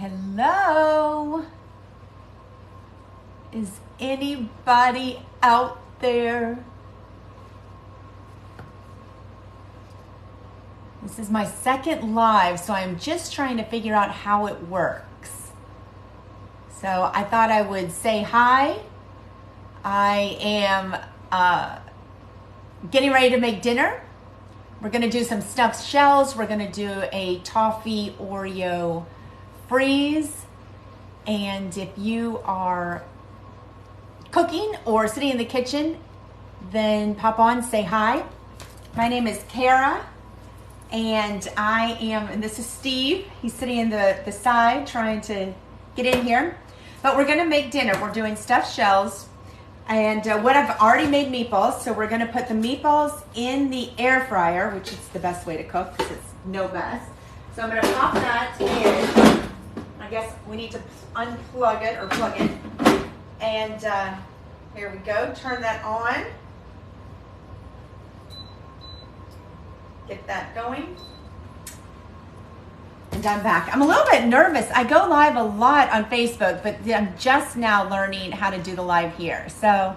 Hello? Is anybody out there? This is my second live, so I'm just trying to figure out how it works. So I thought I would say hi. I am getting ready to make dinner. We're gonna do some stuffed shells. We're gonna do a toffee Oreo freeze. And if you are cooking or sitting in the kitchen, then pop on, say hi. My name is Kara, and and this is Steve. He's sitting in the side trying to get in here. But we're gonna make dinner. We're doing stuffed shells. And I've already made meatballs, so we're gonna put the meatballs in the air fryer, which is the best way to cook because it's no mess. So I'm gonna pop that in. I guess we need to unplug it or plug it. And here we go, turn that on. Get that going. And I'm back. I'm a little bit nervous. I go live a lot on Facebook, but I'm just now learning how to do the live here. So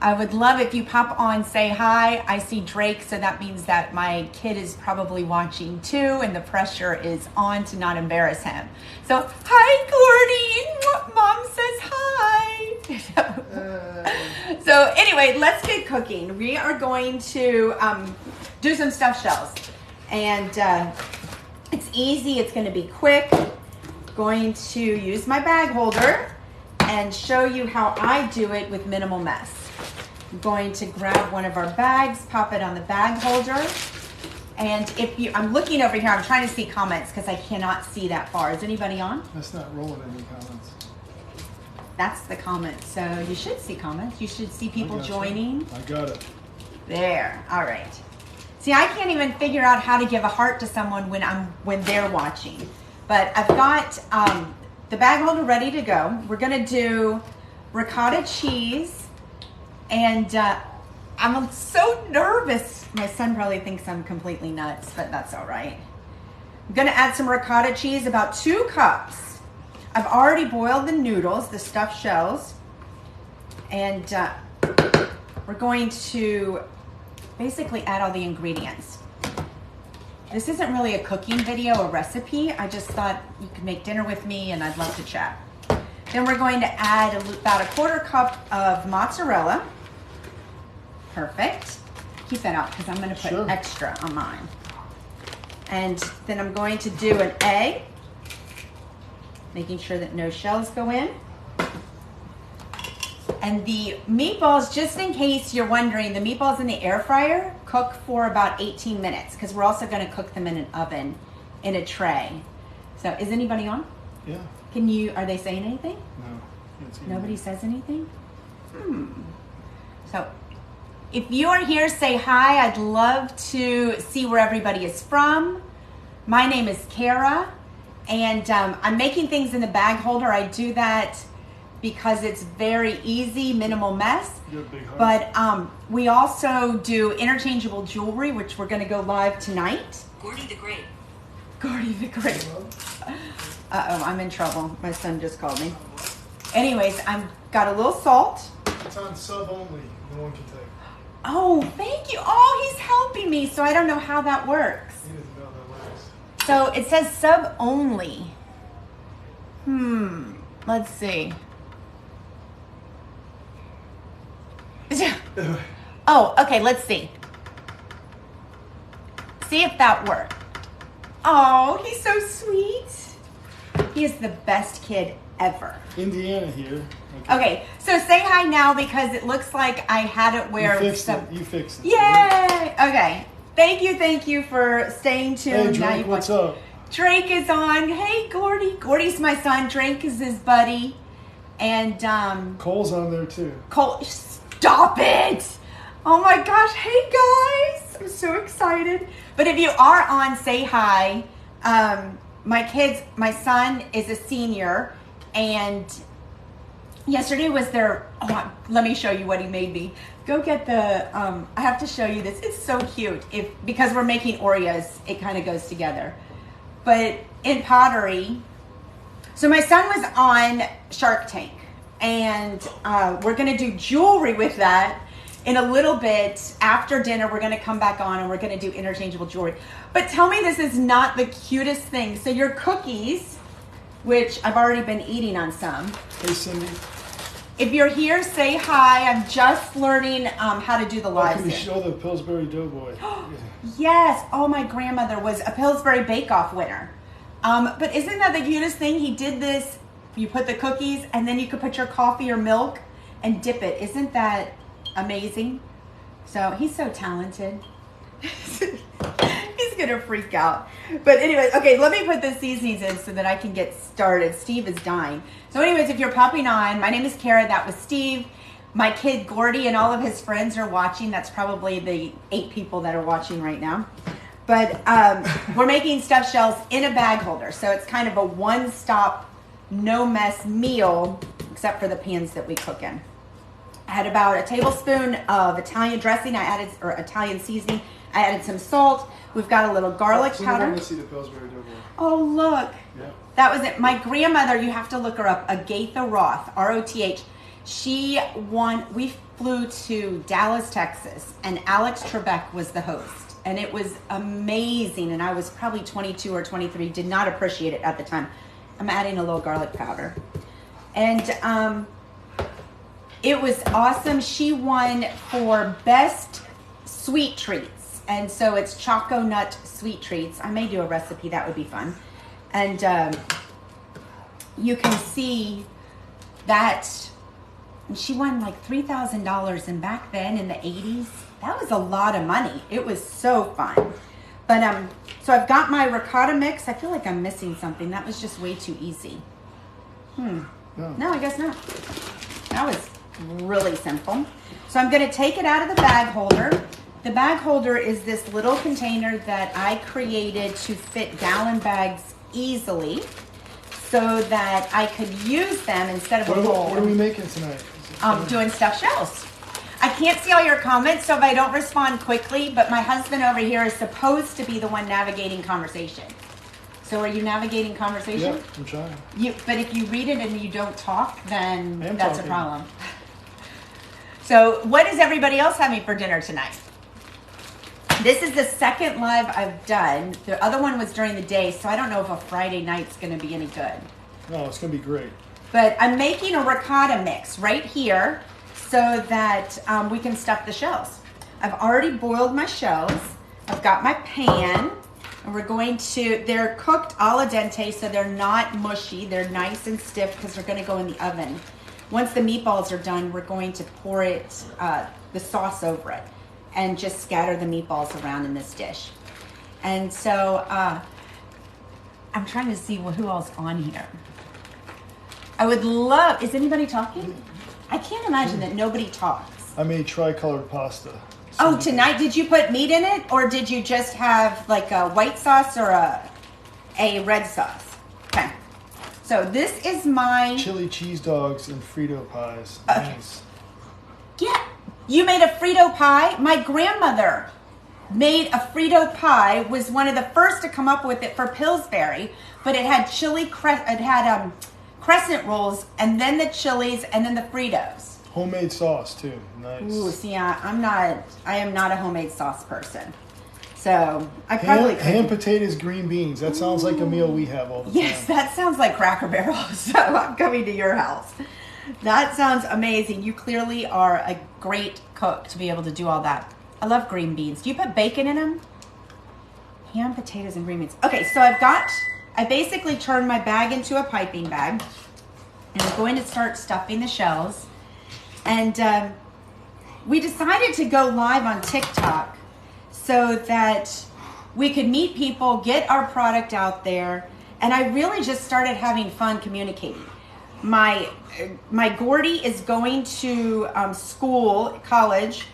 I would love if you pop on, say hi. I see Drake, so that means that my kid is probably watching too, and the pressure is on to not embarrass him. So, hi, Gordy. Mom says hi. So anyway, let's get cooking. We are going to do some stuffed shells. And it's easy, it's gonna be quick. Going to use my bag holder and show you how I do it with minimal mess. I'm going to grab one of our bags, pop it on the bag holder. And I'm looking over here, I'm trying to see comments because I cannot see that far. Is anybody on? That's not rolling any comments. That's the comments. So you should see comments. You should see people joining. I got it. There, all right. See, I can't even figure out how to give a heart to someone when they're watching. But I've got the bag holder ready to go. We're gonna do ricotta cheese, and I'm so nervous. My son probably thinks I'm completely nuts, but that's all right. I'm gonna add some ricotta cheese, about 2 cups. I've already boiled the noodles, the stuffed shells, and we're going to basically add all the ingredients. This isn't really a cooking video or recipe. I just thought you could make dinner with me and I'd love to chat. Then we're going to add about 1/4 cup of mozzarella. Perfect. Keep that out because I'm going to put extra on mine. And then I'm going to do an egg, making sure that no shells go in. And the meatballs, just in case you're wondering, the meatballs in the air fryer cook for about 18 minutes because we're also going to cook them in an oven in a tray. So is anybody on? Yeah. Are they saying anything? No. Nobody says anything? So if you are here, say hi. I'd love to see where everybody is from. My name is Kara, and I'm making things in the bag holder. I do that because it's very easy, minimal mess. But we also do interchangeable jewelry, which we're gonna go live tonight. Gordy the Great. Gordy the Great. Uh-oh, I'm in trouble. My son just called me. Anyways, I've got a little salt. It's on sub only. No one can take. Oh, thank you. Oh, he's helping me, so I don't know how that works. He doesn't know how that works. So it says sub only. Let's see. Oh, okay, let's see. See if that worked. Oh, he's so sweet. He is the best kid ever. Indiana here. Okay, so say hi now because it looks like I had it where You fixed it. Yay! Okay. Thank you for staying tuned. Hey, Drake, what's up? Drake is on. Hey, Gordy. Gordy's my son. Drake is his buddy. And Cole's on there too. Cole, stop it! Oh my gosh, hey guys! I'm so excited. But if you are on, say hi. My son is a senior, and yesterday was their, let me show you what he made me. Go get the, I have to show you this. It's so cute. Because we're making Oreos, it kind of goes together. But in pottery, So my son was on Shark Tank, and we're going to do jewelry with that in a little bit. After dinner, we're going to come back on and we're going to do interchangeable jewelry. But tell me this is not the cutest thing. So your cookies, which I've already been eating on some. Hey, Cindy. If you're here, say hi. I'm just learning how to do the lives Can you here. show the Pillsbury Doughboy? Yes. Oh, my grandmother was a Pillsbury Bake Off winner. But isn't that the cutest thing? He did this. You put the cookies, and then you could put your coffee or milk and dip it. Isn't that amazing? So he's so talented. He's gonna freak out. But anyways, okay, let me put the seasonings in so that I can get started. Steve is dying. So anyways, if you're popping on, my name is Kara. That was Steve. My kid Gordy and all of his friends are watching. That's probably the 8 people that are watching right now. But we're making stuffed shells in a bag holder. So it's kind of a one-stop, no-mess meal, except for the pans that we cook in. I had about a tablespoon of Italian dressing. Or Italian seasoning. I added some salt. We've got a little garlic powder. I want to see the Pillsbury Doughboy. Oh, look. Yeah. That was it. My grandmother, you have to look her up, Agatha Roth, R-O-T-H. We flew to Dallas, Texas, and Alex Trebek was the host. And it was amazing. And I was probably 22 or 23, did not appreciate it at the time. I'm adding a little garlic powder. And it was awesome. She won for best sweet treats. And so it's Choco Nut sweet treats. I may do a recipe. That would be fun. And you can see that she won like $3,000. And back then in the 80s, that was a lot of money. It was so fun. But so I've got my ricotta mix. I feel like I'm missing something. That was just way too easy. No, I guess not. That was really simple. So I'm going to take it out of the bag holder. The bag holder is this little container that I created to fit gallon bags easily so that I could use them instead of a bowl. What are we making tonight? Doing stuffed shells. I can't see all your comments, so if I don't respond quickly, but my husband over here is supposed to be the one navigating conversation. So are you navigating conversation? Yeah, I'm trying. But if you read it and you don't talk, then that's talking. a problem. So what is everybody else having for dinner tonight? This is the second live I've done. The other one was during the day, so I don't know if a Friday night's going to be any good. No, it's going to be great. But I'm making a ricotta mix right here so that we can stuff the shells. I've already boiled my shells. I've got my pan, and they're cooked al dente, so they're not mushy. They're nice and stiff because they're going to go in the oven. Once the meatballs are done, we're going to pour the sauce over it and just scatter the meatballs around in this dish. And so I'm trying to see who else on here. I would love, is anybody talking? I can't imagine that nobody talks. I made tricolored pasta. Oh, tonight, did you put meat in it, or did you just have like a white sauce or a red sauce? Okay. So this is my... Chili cheese dogs and Frito pies. Okay. Nice. Yeah. You made a Frito pie? My grandmother made a Frito pie, was one of the first to come up with it for Pillsbury, but it had crescent rolls, and then the chilies, and then the Fritos. Homemade sauce too. Nice. Ooh, see, I am not a homemade sauce person. So I probably ham, potatoes, green beans. That sounds like a meal we have all the time. Yes, that sounds like Cracker Barrel. So I'm coming to your house. That sounds amazing. You clearly are a great cook to be able to do all that. I love green beans. Do you put bacon in them? Ham, potatoes, and green beans. Okay, so I basically turned my bag into a piping bag, and I'm going to start stuffing the shells. And we decided to go live on TikTok so that we could meet people, get our product out there, and I really just started having fun communicating. My Gordy is going to college,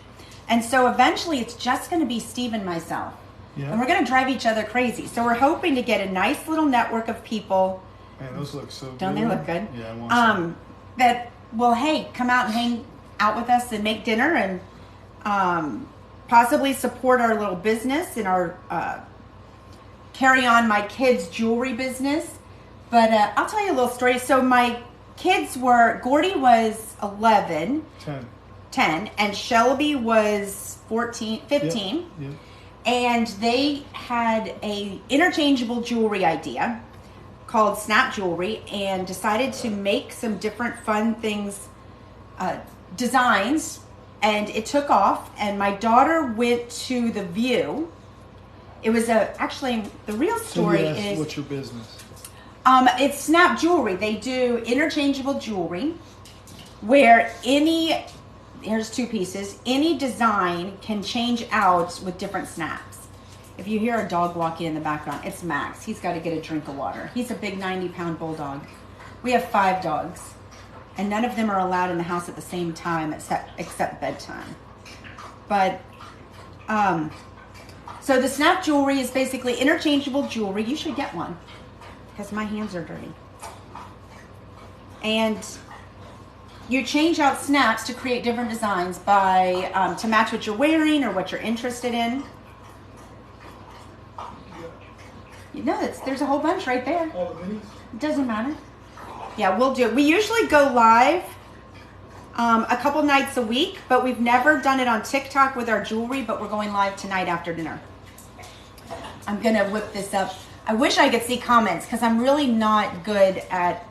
and so eventually it's just going to be Steve and myself. Yeah. And we're going to drive each other crazy. So we're hoping to get a nice little network of people. Man, those look so good. Don't they look good? Yeah, I want some. That will, hey, come out and hang out with us and make dinner and possibly support our little business and our carry on my kids' jewelry business. But I'll tell you a little story. So my kids were, Gordy was 11, 10, and Shelby was 15. Yep. And they had a interchangeable jewelry idea called Snap Jewelry, and decided to make some different fun things, designs, and it took off. And my daughter went to the View. It was actually, the real story is, what's your business? It's Snap Jewelry. They do interchangeable jewelry where here's two pieces, any design can change out with different snaps. If you hear a dog walking in the background, it's Max. He's got to get a drink of water. He's a big 90-pound bulldog. We have 5 dogs, and none of them are allowed in the house at the same time except bedtime. But, so the Snap Jewelry is basically interchangeable jewelry. You should get one because my hands are dirty. And you change out snaps to create different designs by to match what you're wearing or what you're interested in. You know, there's a whole bunch right there. All the minis? It doesn't matter. Yeah, we'll do it. We usually go live a couple nights a week, but we've never done it on TikTok with our jewelry, but we're going live tonight after dinner. I'm going to whip this up. I wish I could see comments because I'm really not good at...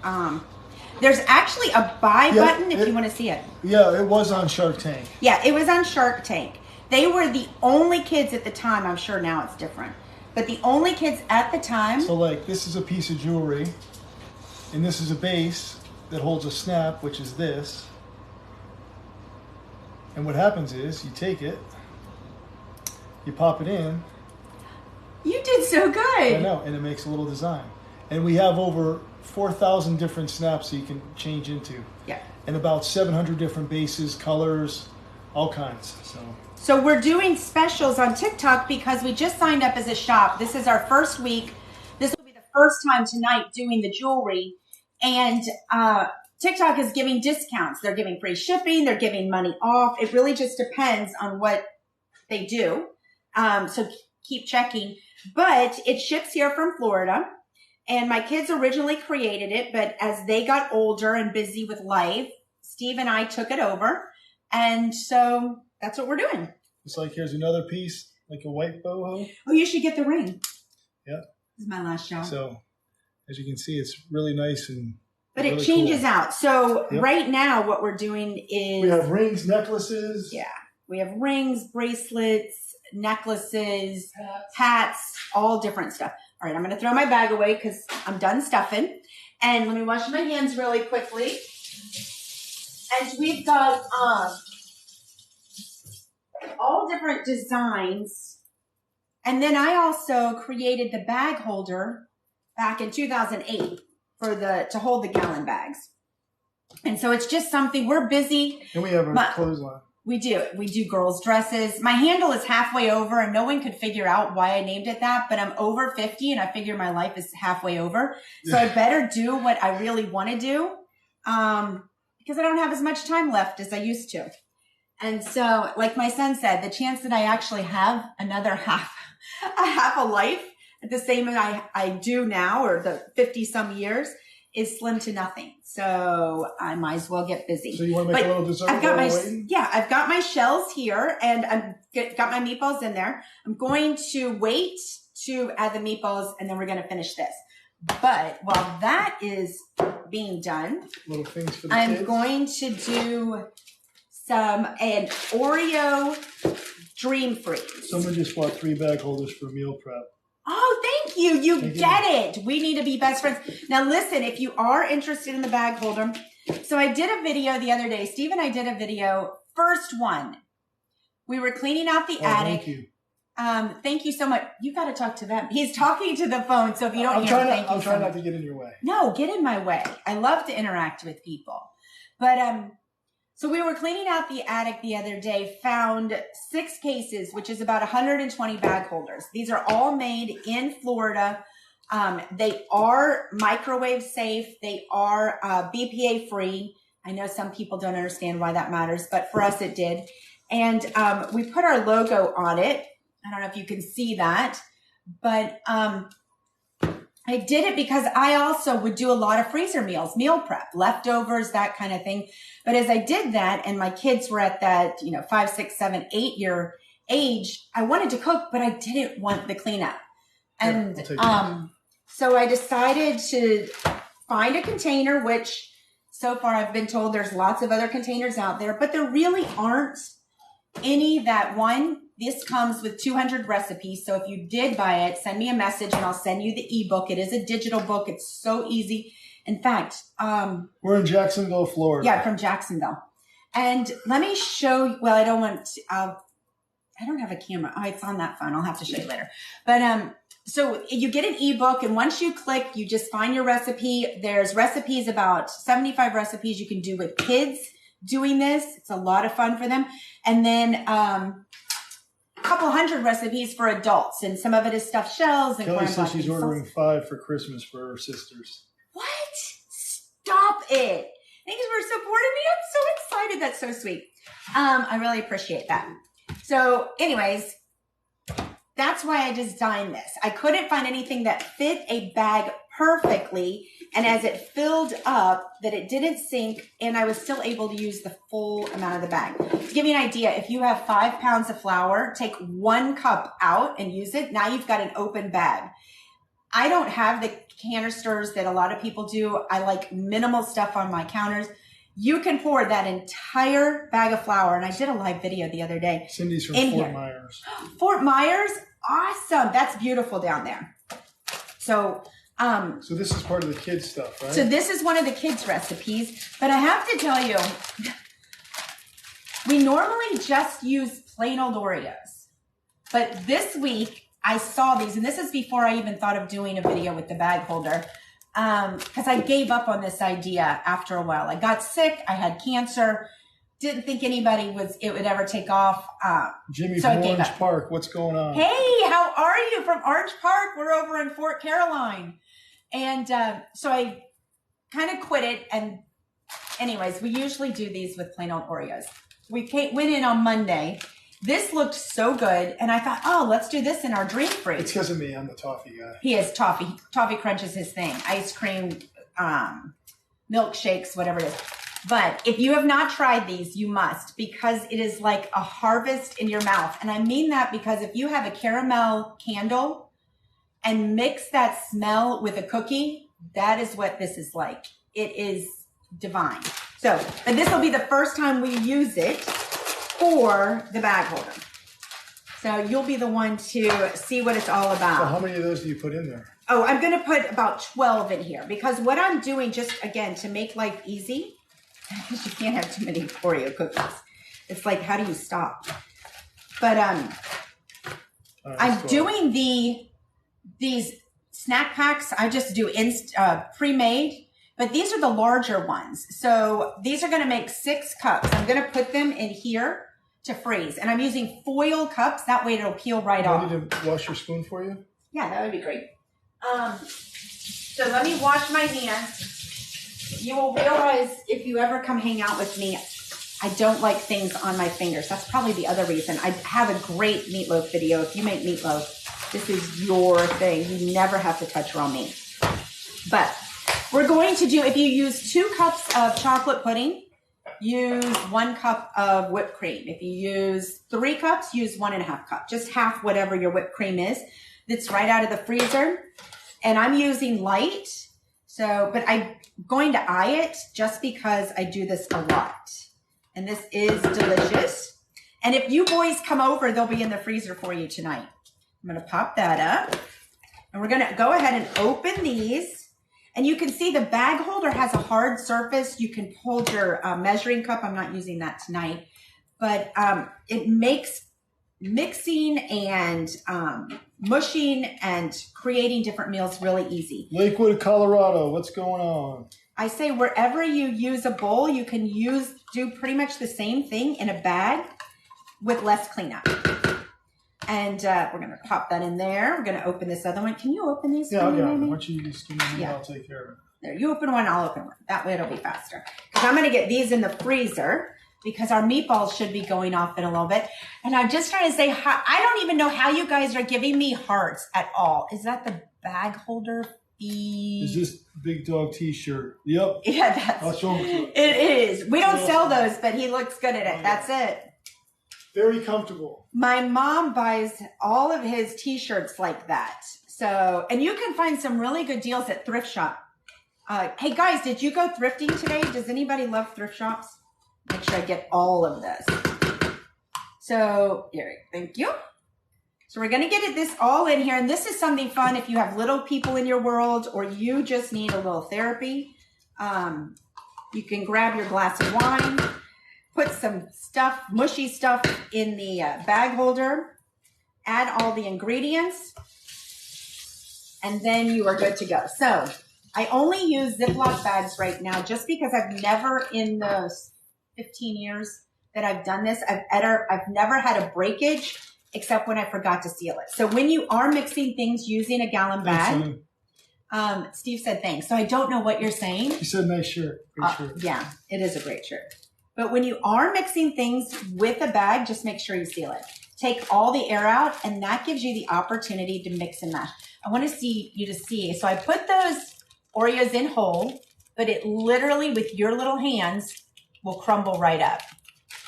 there's actually a buy button if you want to see it. Yeah, it was on Shark Tank. Yeah, it was on Shark Tank. They were the only kids at the time. I'm sure now it's different. But the only kids at the time... So like this is a piece of jewelry, and this is a base that holds a snap, which is this. And what happens is you take it, you pop it in. You did so good. I know, and it makes a little design. And we have over 4,000 different snaps that you can change into. Yeah. And about 700 different bases, colors, all kinds. So we're doing specials on TikTok because we just signed up as a shop. This is our first week. This will be the first time tonight doing the jewelry. And TikTok is giving discounts. They're giving free shipping. They're giving money off. It really just depends on what they do. So keep checking. But it ships here from Florida. And my kids originally created it, but as they got older and busy with life, Steve and I took it over. And so that's what we're doing. It's like, here's another piece, like a white boho. Oh, you should get the ring. Yeah. This is my last shot. So as you can see, it's really nice and but really it changes cool. out. So right now what we're doing is... We have rings, necklaces. Yeah. We have rings, bracelets, necklaces, hats, all different stuff. All right, I'm going to throw my bag away because I'm done stuffing. And let me wash my hands really quickly. And we've got all different designs. And then I also created the bag holder back in 2008 to hold the gallon bags. And so it's just something, we're busy. And we have a clothesline. We do girls' dresses. My handle is halfway over, and no one could figure out why I named it that, but I'm over 50 and I figure my life is halfway over. So I better do what I really want to do, because I don't have as much time left as I used to. And so, like my son said, the chance that I actually have another half a life at the same as I do now, or the 50 some years, is slim to nothing. So I might as well get busy. So you want to make a little dessert? I've got my shells here, and I've got my meatballs in there. I'm going to wait to add the meatballs, and then we're going to finish this. But while that is being done, little things for the I'm kids. going to do an Oreo Dream Freeze. Someone just bought 3 bag holders for meal prep. Oh, thank you. You get it. We need to be best friends. Now, listen, if you are interested in the bag holder, so I did a video the other day. Steve and I did a video, first one. We were cleaning out the attic. Thank you. Thank you so much. You got to talk to them. He's talking to the phone, so if you don't hear him, thank you so much. I'm trying not to get in your way. No, get in my way. I love to interact with people. But so we were cleaning out the attic the other day, found 6 cases, which is about 120 bag holders. These are all made in Florida. They are microwave safe. They are BPA free. I know some people don't understand why that matters, but for us it did. And we put our logo on it. I don't know if you can see that, but I did it because I also would do a lot of freezer meals, meal prep, leftovers, that kind of thing. But as I did that and my kids were at that, 5, 6, 7, 8-year age, I wanted to cook, but I didn't want the cleanup. And so I decided to find a container, which so far I've been told there's lots of other containers out there, but there really aren't any that this comes with 200 recipes. So if you did buy it, send me a message and I'll send you the ebook. It is a digital book. It's so easy. In fact, we're in Jacksonville, Florida. Yeah, from Jacksonville. And let me show you, well, I don't have a camera. Oh, it's on that phone. I'll have to show you later. But, so you get an ebook, and once you click, you just find your recipe. There's recipes, about 75 recipes you can do with kids doing this. It's a lot of fun for them. And then a couple hundred recipes for adults, and some of it is stuffed shells. And Kelly says she's ordering 5 for Christmas for her sisters. What? Stop it. Thanks for supporting me. I'm so excited. That's so sweet. I really appreciate that. So anyways, that's why I designed this. I couldn't find anything that fit a bag perfectly. And as it filled up, that it didn't sink, and I was still able to use the full amount of the bag. To give you an idea, if you have 5 pounds of flour, take 1 cup out and use it. Now you've got an open bag. I don't have the canisters that a lot of people do. I like minimal stuff on my counters. You can pour that entire bag of flour, and I did a live video the other day. Cindy's from Fort Myers. Fort Myers? Awesome. That's beautiful down there. So this is part of the kids stuff, right? So this is one of the kids' recipes, but I have to tell you, we normally just use plain old Oreos. But this week, I saw these, and this is before I even thought of doing a video with the bag holder. Because I gave up on this idea after a while. I got sick. I had cancer. Didn't think it would ever take off. Jimmy from Orange Park, what's going on? Hey, how are you from Orange Park? We're over in Fort Caroline. And so I kind of quit it. And anyways, we usually do these with plain old Oreos. We went in on Monday. This looked so good, and I thought, oh, let's do this in our dream freeze. It's because of me. I'm the toffee guy. He is toffee. Toffee Crunch is his thing. Ice cream, milkshakes, whatever it is. But if you have not tried these, you must, because it is like a harvest in your mouth. And I mean that because if you have a caramel candle and mix that smell with a cookie, that is what this is like. It is divine. So, but this will be the first time we use it for the bag holder. So you'll be the one to see what it's all about. So how many of those do you put in there? Oh, I'm going to put about 12 in here because what I'm doing, just again, to make life easy, because you can't have too many Oreo cookies. It's like, how do you stop? But I'm doing these snack packs. I just do pre-made, but these are the larger ones. So these are going to make 6 cups. I'm going to put them in here to freeze. And I'm using foil cups. That way it'll peel right off. Do I need to wash your spoon for you? Yeah, that would be great. So let me wash my hands. You will realize if you ever come hang out with me, I don't like things on my fingers. That's probably the other reason. I have a great meatloaf video. If you make meatloaf, this is your thing. You never have to touch raw meat. But we're going to do, if you use 2 cups of chocolate pudding, use 1 cup of whipped cream. If you use 3 cups, use 1.5 cups. Just half whatever your whipped cream is. That's right out of the freezer. And I'm using light. So, but I'm going to eye it just because I do this a lot. And this is delicious. And if you boys come over, they'll be in the freezer for you tonight. I'm going to pop that up. And we're going to go ahead and open these. And you can see the bag holder has a hard surface. You can hold your measuring cup. I'm not using that tonight. But it makes mixing and mushing and creating different meals really easy. Lakewood, Colorado, what's going on? I say wherever you use a bowl, you can do pretty much the same thing in a bag with less cleanup. And we're going to pop that in there. We're going to open this other one. Can you open these? Yeah, I'll get it. Why don't you just give me one, I'll take care of it. There, you open one, I'll open one. That way it'll be faster. Because I'm going to get these in the freezer because our meatballs should be going off in a little bit. And I'm just trying to say, I don't even know how you guys are giving me hearts at all. Is that the bag holder Is this Big Dog T-shirt? Yep. Yeah, I'll show him. it is. We don't sell those, but he looks good at it. That's it. Very comfortable. My mom buys all of his T-shirts like that. So, and you can find some really good deals at thrift shop. Hey guys, did you go thrifting today? Does anybody love thrift shops? Make sure I get all of this. So, Eric, thank you. So we're going to get this all in here. And this is something fun if you have little people in your world or you just need a little therapy. You can grab your glass of wine, put some stuff, mushy stuff in the bag holder, add all the ingredients, and then you are good to go. So I only use Ziploc bags right now just because I've never in those 15 years that I've done this, I've never had a breakage except when I forgot to seal it. So when you are mixing things using a gallon bag, Steve said thanks. So I don't know what you're saying. He said nice shirt. Great shirt. Yeah, it is a great shirt. But when you are mixing things with a bag, just make sure you seal it. Take all the air out, and that gives you the opportunity to mix and mash. I want to see you to see. So I put those Oreos in whole, but it literally, with your little hands, will crumble right up.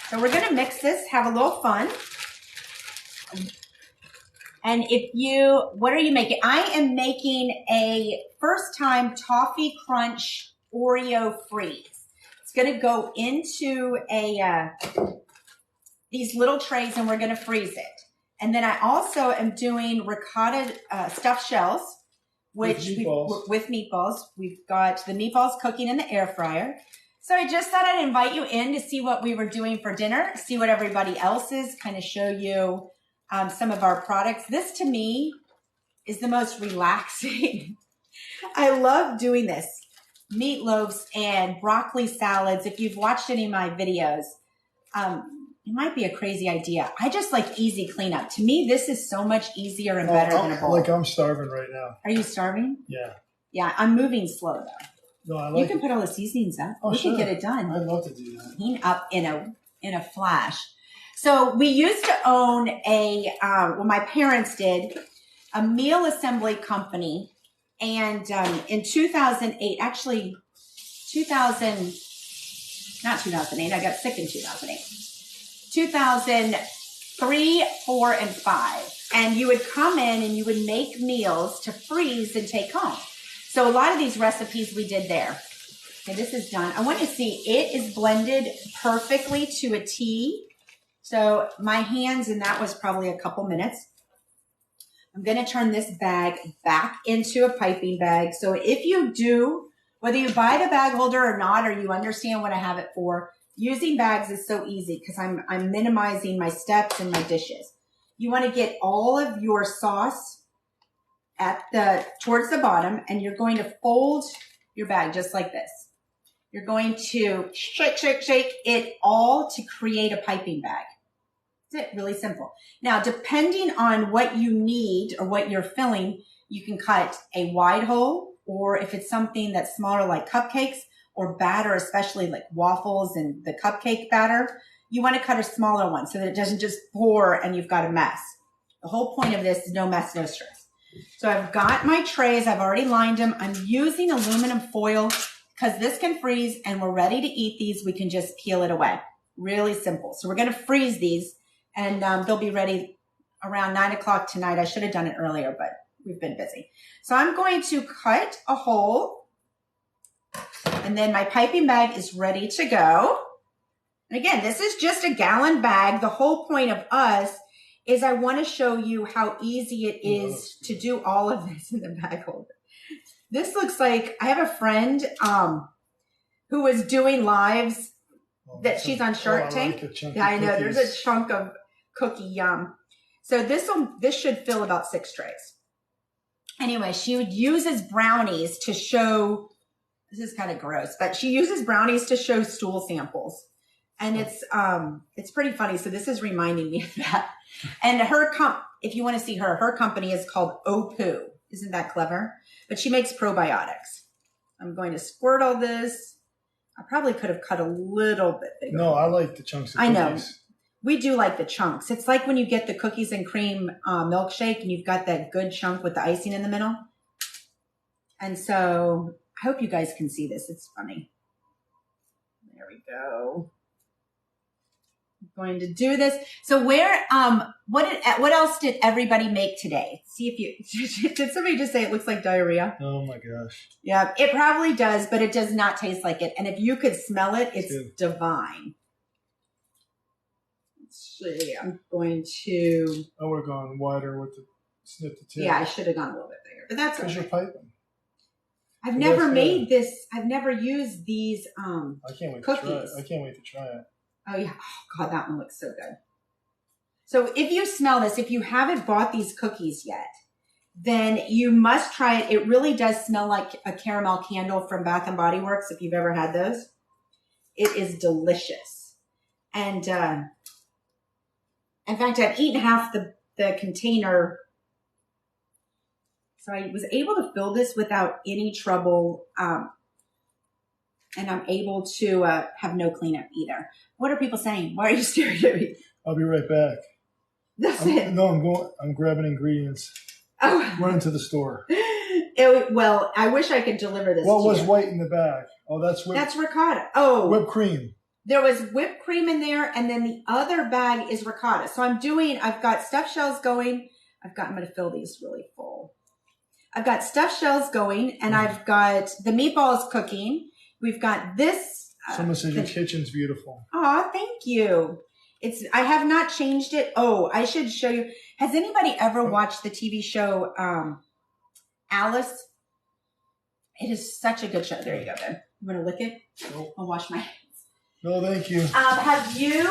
So we're going to mix this, have a little fun. And what are you making? I am making a first time Toffee Crunch Oreo freeze. It's going to go into these little trays and we're going to freeze it. And then I also am doing ricotta stuffed shells, with meatballs. We've got the meatballs cooking in the air fryer. So I just thought I'd invite you in to see what we were doing for dinner, see what everybody else is, kind of show you some of our products. This to me is the most relaxing. I love doing this. Meatloaves and broccoli salads. If you've watched any of my videos, it might be a crazy idea. I just like easy cleanup. To me, this is so much easier and better than a bowl. Like I'm starving right now. Are you starving? Yeah. Yeah, I'm moving slow though. No, I like you can put all the seasonings up. We can get it done. I'd love to do that. Clean up in a flash. So we used to own my parents did, a meal assembly company. And in 2008, actually not 2008, I got sick in 2008. 2003, 4, and 5. And you would come in and you would make meals to freeze and take home. So a lot of these recipes we did there. Okay, this is done. I want to see, it is blended perfectly to a T. So my hands, and that was probably a couple minutes. I'm going to turn this bag back into a piping bag. So if you do, whether you buy the bag holder or not, or you understand what I have it for, using bags is so easy because I'm minimizing my steps and my dishes. You want to get all of your sauce towards the bottom, and you're going to fold your bag just like this. You're going to shake it all to create a piping bag. That's it, really simple. Now, depending on what you need or what you're filling, you can cut a wide hole, or if it's something that's smaller like cupcakes or batter, especially like waffles and the cupcake batter, you want to cut a smaller one so that it doesn't just pour and you've got a mess. The whole point of this is no mess, no stress. So I've got my trays. I've already lined them. I'm using aluminum foil because this can freeze, and we're ready to eat these. We can just peel it away. Really simple. So we're going to freeze these, and they'll be ready around 9 o'clock tonight. I should have done it earlier, but we've been busy. So I'm going to cut a hole, and then my piping bag is ready to go. And again, this is just a gallon bag. The whole point of us is I want to show you how easy it is to do all of this in the bag holder. This looks like, I have a friend who was doing lives that she's on Shark Tank. Yeah, I know. There's a chunk of cookie yum. So this should fill about 6 trays. Anyway, she uses brownies to show, this is kind of gross, but she uses brownies to show stool samples. And it's pretty funny. So this is reminding me of that. And if you want to see her company is called OPOO. Isn't that clever? But she makes probiotics. I'm going to squirt all this. I probably could have cut a little bit bigger. No, I like the chunks of cookies. I know. We do like the chunks. It's like when you get the cookies and cream milkshake and you've got that good chunk with the icing in the middle. And so I hope you guys can see this. It's funny. There we go. I'm going to do this. So what else did everybody make today? See if you, did somebody just say it looks like diarrhea? Oh my gosh. Yeah, it probably does, but it does not taste like it. And if you could smell it, it's divine. Let's see. I'm going to. I would have gone wider with the snip the tip. Yeah, I should have gone a little bit bigger, but that's because okay. you're piping. I've never made this. I've never used these I can't wait cookies. to try it. I can't wait to try it. Oh yeah. Oh God, that one looks so good. So if you smell this, if you haven't bought these cookies yet, then you must try it. It really does smell like a caramel candle from Bath and Body Works. If you've ever had those, it is delicious. And in fact, I've eaten half the container. So I was able to fill this without any trouble. And I'm able to have no cleanup either. What are people saying? Why are you staring at me? I'll be right back. That's it. No, I'm grabbing ingredients. Oh. Running to the store. Well, I wish I could deliver this What to was you. white in the bag? Oh, that's whipped. That's ricotta. Oh. Whipped cream. There was whipped cream in there, and then the other bag is ricotta. So I've got stuffed shells going. I'm going to fill these really full. I've got stuffed shells going, and I've got the meatballs cooking. We've got this. Someone says your kitchen's beautiful. Oh, thank you. I have not changed it. Oh, I should show you. Has anybody ever watched the TV show, Alice? It is such a good show. There you go, Ben. You want to lick it? Nope. I'll wash my hands. No, thank you. Have you,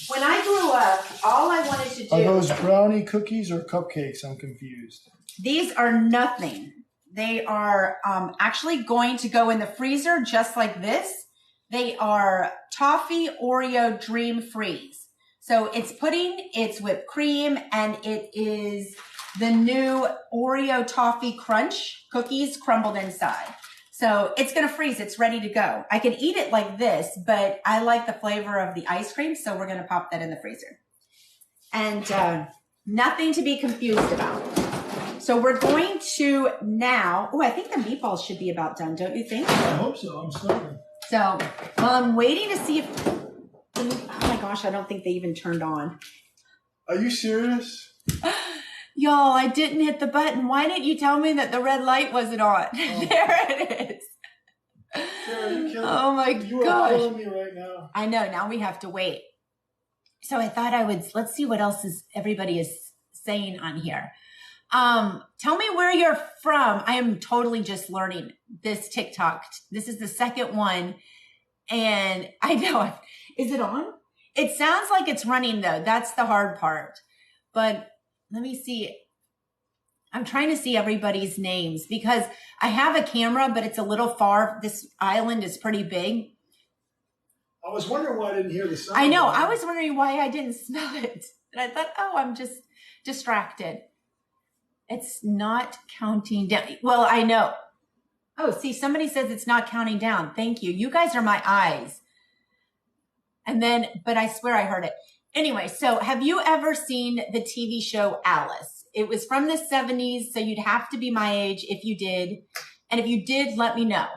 when I grew up, all I wanted to do. Are those brownie cookies or cupcakes? I'm confused. These are nothing. They are actually going to go in the freezer just like this. They are toffee Oreo Dream Freeze. So it's pudding, it's whipped cream, and it is the new Oreo Toffee Crunch cookies crumbled inside. So it's going to freeze. It's ready to go. I can eat it like this, but I like the flavor of the ice cream, so we're going to pop that in the freezer. And nothing to be confused about. So we're going to now, I think the meatballs should be about done, don't you think? I hope so. I'm starting. So while I'm waiting to see if, oh my gosh, I don't think they even turned on. Are you serious? Y'all, I didn't hit the button. Why didn't you tell me that the red light wasn't on? Oh. There it is. Sarah, oh my gosh. You are killing me right now. I know. Now we have to wait. So I thought let's see what else everybody is saying on here. Tell me where you're from. I am totally just learning this TikTok. This is the second one. And I know, is it on? It sounds like it's running though. That's the hard part. But let me see. I'm trying to see everybody's names because I have a camera, but it's a little far. This island is pretty big. I was wondering why I didn't hear the sound. I know. I was wondering why I didn't smell it. And I thought, I'm just distracted. It's not counting down. Well, I know. Oh, see, somebody says it's not counting down. Thank you. You guys are my eyes. But I swear I heard it. Anyway, so have you ever seen the TV show Alice? It was from the 70s, so you'd have to be my age if you did. And if you did, let me know.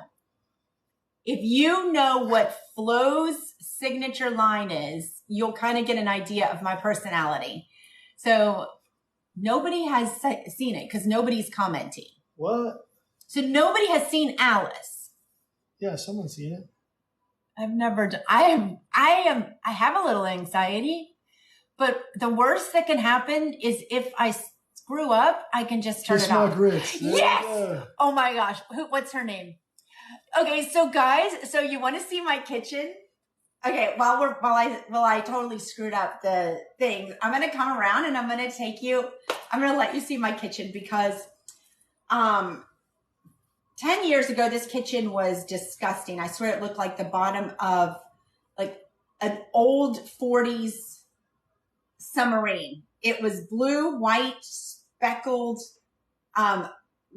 If you know what Flo's signature line is, you'll kind of get an idea of my personality. So nobody has seen it because nobody's commenting. What? So nobody has seen Alice. Yeah, someone's seen it. I've never done. I have a little anxiety, but the worst that can happen is if I screw up, I can just turn it off. Grits. Yes. Yeah. Oh my gosh. What's her name? Okay. So guys, so you want to see my kitchen? Okay. While I totally screwed up the thing, I'm going to come around and I'm going to let you see my kitchen because, 10 years ago, this kitchen was disgusting. I swear it looked like the bottom of like an old 40s submarine. It was blue, white, speckled,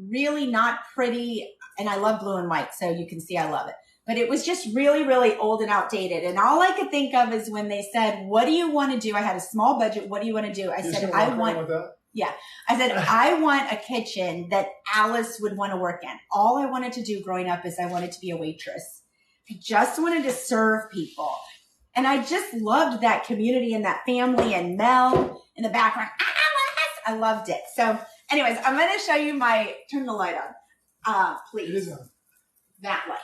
really not pretty. And I love blue and white, so you can see I love it. But it was just really, really old and outdated. And all I could think of is when they said, what do you want to do? I had a small budget. What do you want to do? I said, I want, Yeah. I said, I want a kitchen that Alice would want to work in. All I wanted to do growing up is I wanted to be a waitress. I just wanted to serve people. And I just loved that community and that family and Mel in the background. Alice! I loved it. So anyways, I'm going to show you turn the light on. Please. It is on. That light.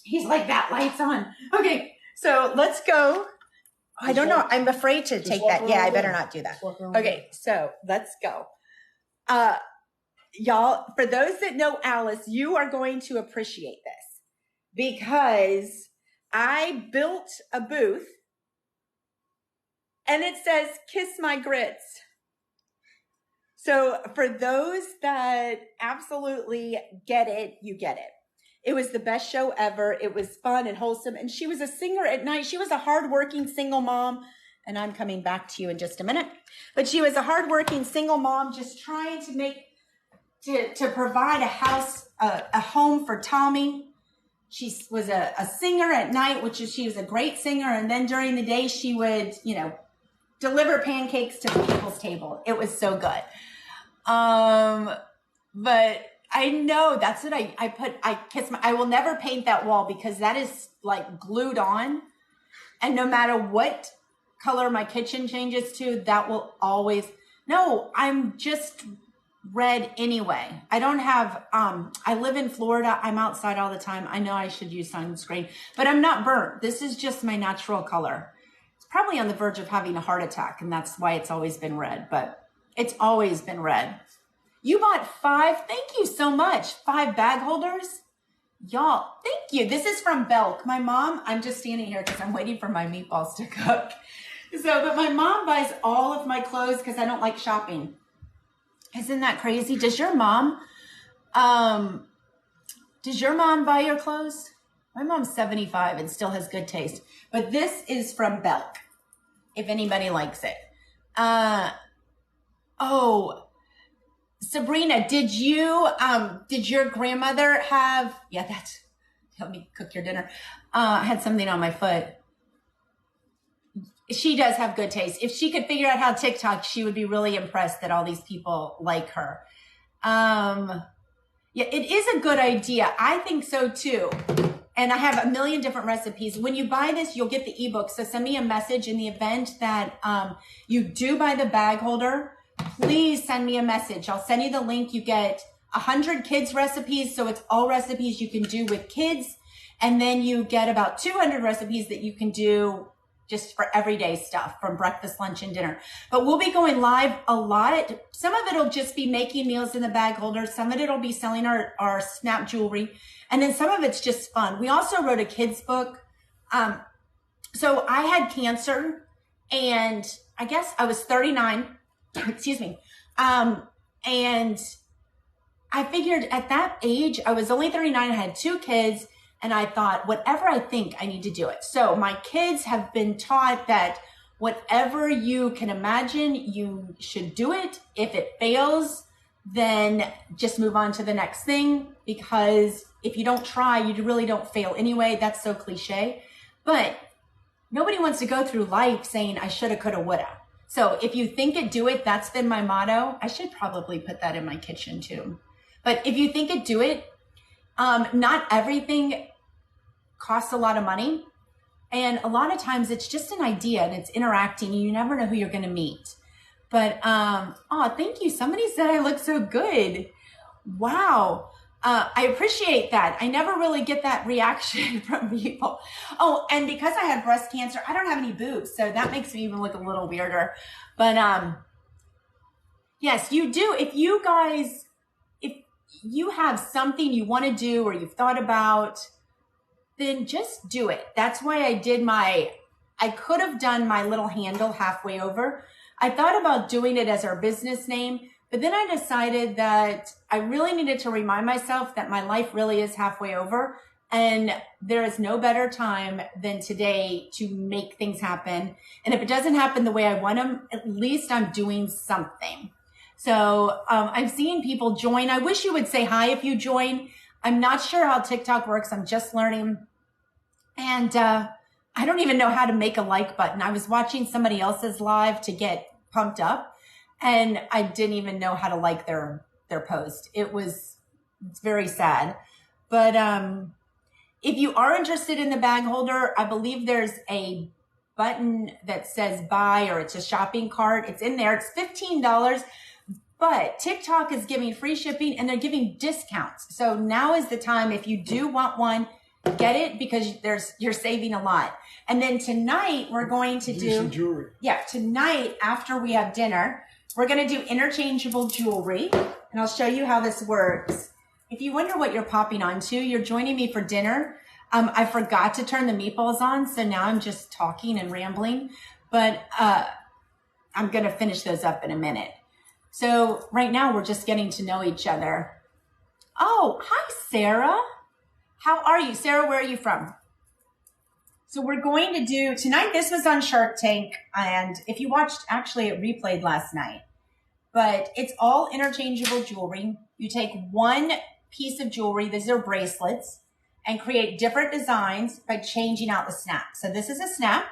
He's like, that light's on. Okay. So let's go. I don't know. I'm afraid to take that. Yeah, I better not do that. Okay, so let's go. Y'all, for those that know Alice, you are going to appreciate this because I built a booth and it says, "Kiss my grits." So for those that absolutely get it, you get it. It was the best show ever. It was fun and wholesome. And she was a singer at night. She was a hardworking single mom. And I'm coming back to you in just a minute. But she was a hardworking single mom just trying to provide a home for Tommy. She was a singer at night, she was a great singer. And then during the day, she would, deliver pancakes to the people's table. It was so good. But I know that's what I will never paint that wall because that is like glued on. And no matter what color my kitchen changes to, that will always, no, I'm just red anyway. I don't have, I live in Florida. I'm outside all the time. I know I should use sunscreen, but I'm not burnt. This is just my natural color. It's probably on the verge of having a heart attack. And that's why it's always been red, but it's always been red. You bought 5. Thank you so much. 5 bag holders. Y'all, thank you. This is from Belk. My mom, I'm just standing here because I'm waiting for my meatballs to cook. But my mom buys all of my clothes because I don't like shopping. Isn't that crazy? Does your mom buy your clothes? My mom's 75 and still has good taste. But this is from Belk, if anybody likes it. Sabrina, did your grandmother have, help me cook your dinner, had something on my foot. She does have good taste. If she could figure out how TikTok, she would be really impressed that all these people like her. It is a good idea. I think so too. And I have a million different recipes. When you buy this, you'll get the ebook. So send me a message in the event that you do buy the bag holder. Please send me a message. I'll send you the link. You get 100 kids recipes. So it's all recipes you can do with kids. And then you get about 200 recipes that you can do just for everyday stuff from breakfast, lunch, and dinner. But we'll be going live a lot. Some of it'll just be making meals in the bag holder. Some of it'll be selling our snap jewelry. And then some of it's just fun. We also wrote a kid's book. So I had cancer and I guess I was 39. Excuse me. And I figured at that age, I was only 39. I had 2 kids. And I thought, whatever I think, I need to do it. So my kids have been taught that whatever you can imagine, you should do it. If it fails, then just move on to the next thing. Because if you don't try, you really don't fail anyway. That's so cliche. But nobody wants to go through life saying, I shoulda, coulda, woulda. So if you think it, do it. That's been my motto. I should probably put that in my kitchen too. But if you think it, do it. Not everything costs a lot of money. And a lot of times it's just an idea and it's interacting and you never know who you're going to meet. But, thank you. Somebody said I look so good. Wow. I appreciate that. I never really get that reaction from people. Oh, and because I had breast cancer, I don't have any boobs. So that makes me even look a little weirder. But, yes, you do. If you have something you want to do or you've thought about, then just do it. That's why I could have done my little handle halfway over. I thought about doing it as our business name, but then I decided that I really needed to remind myself that my life really is halfway over. And there is no better time than today to make things happen. And if it doesn't happen the way I want them, at least I'm doing something. So I'm seeing people join. I wish you would say hi if you join. I'm not sure how TikTok works. I'm just learning. And I don't even know how to make a like button. I was watching somebody else's live to get pumped up. And I didn't even know how to like their post. It's very sad. But if you are interested in the bag holder, I believe there's a button that says buy, or it's a shopping cart. It's in there. It's $15. But TikTok is giving free shipping and they're giving discounts. So now is the time. If you do want one, get it, because you're saving a lot. And then tonight we're going to do some jewelry. Yeah, tonight after we have dinner, we're going to do interchangeable jewelry, and I'll show you how this works. If you wonder what you're popping onto, you're joining me for dinner. I forgot to turn the meatballs on, so now I'm just talking and rambling, but I'm going to finish those up in a minute. So right now we're just getting to know each other. Oh, hi, Sarah. How are you? Sarah, where are you from? So we're going to do tonight. This was on Shark Tank. And if you watched, actually it replayed last night, but it's all interchangeable jewelry. You take one piece of jewelry, these are bracelets, and create different designs by changing out the snap. So this is a snap.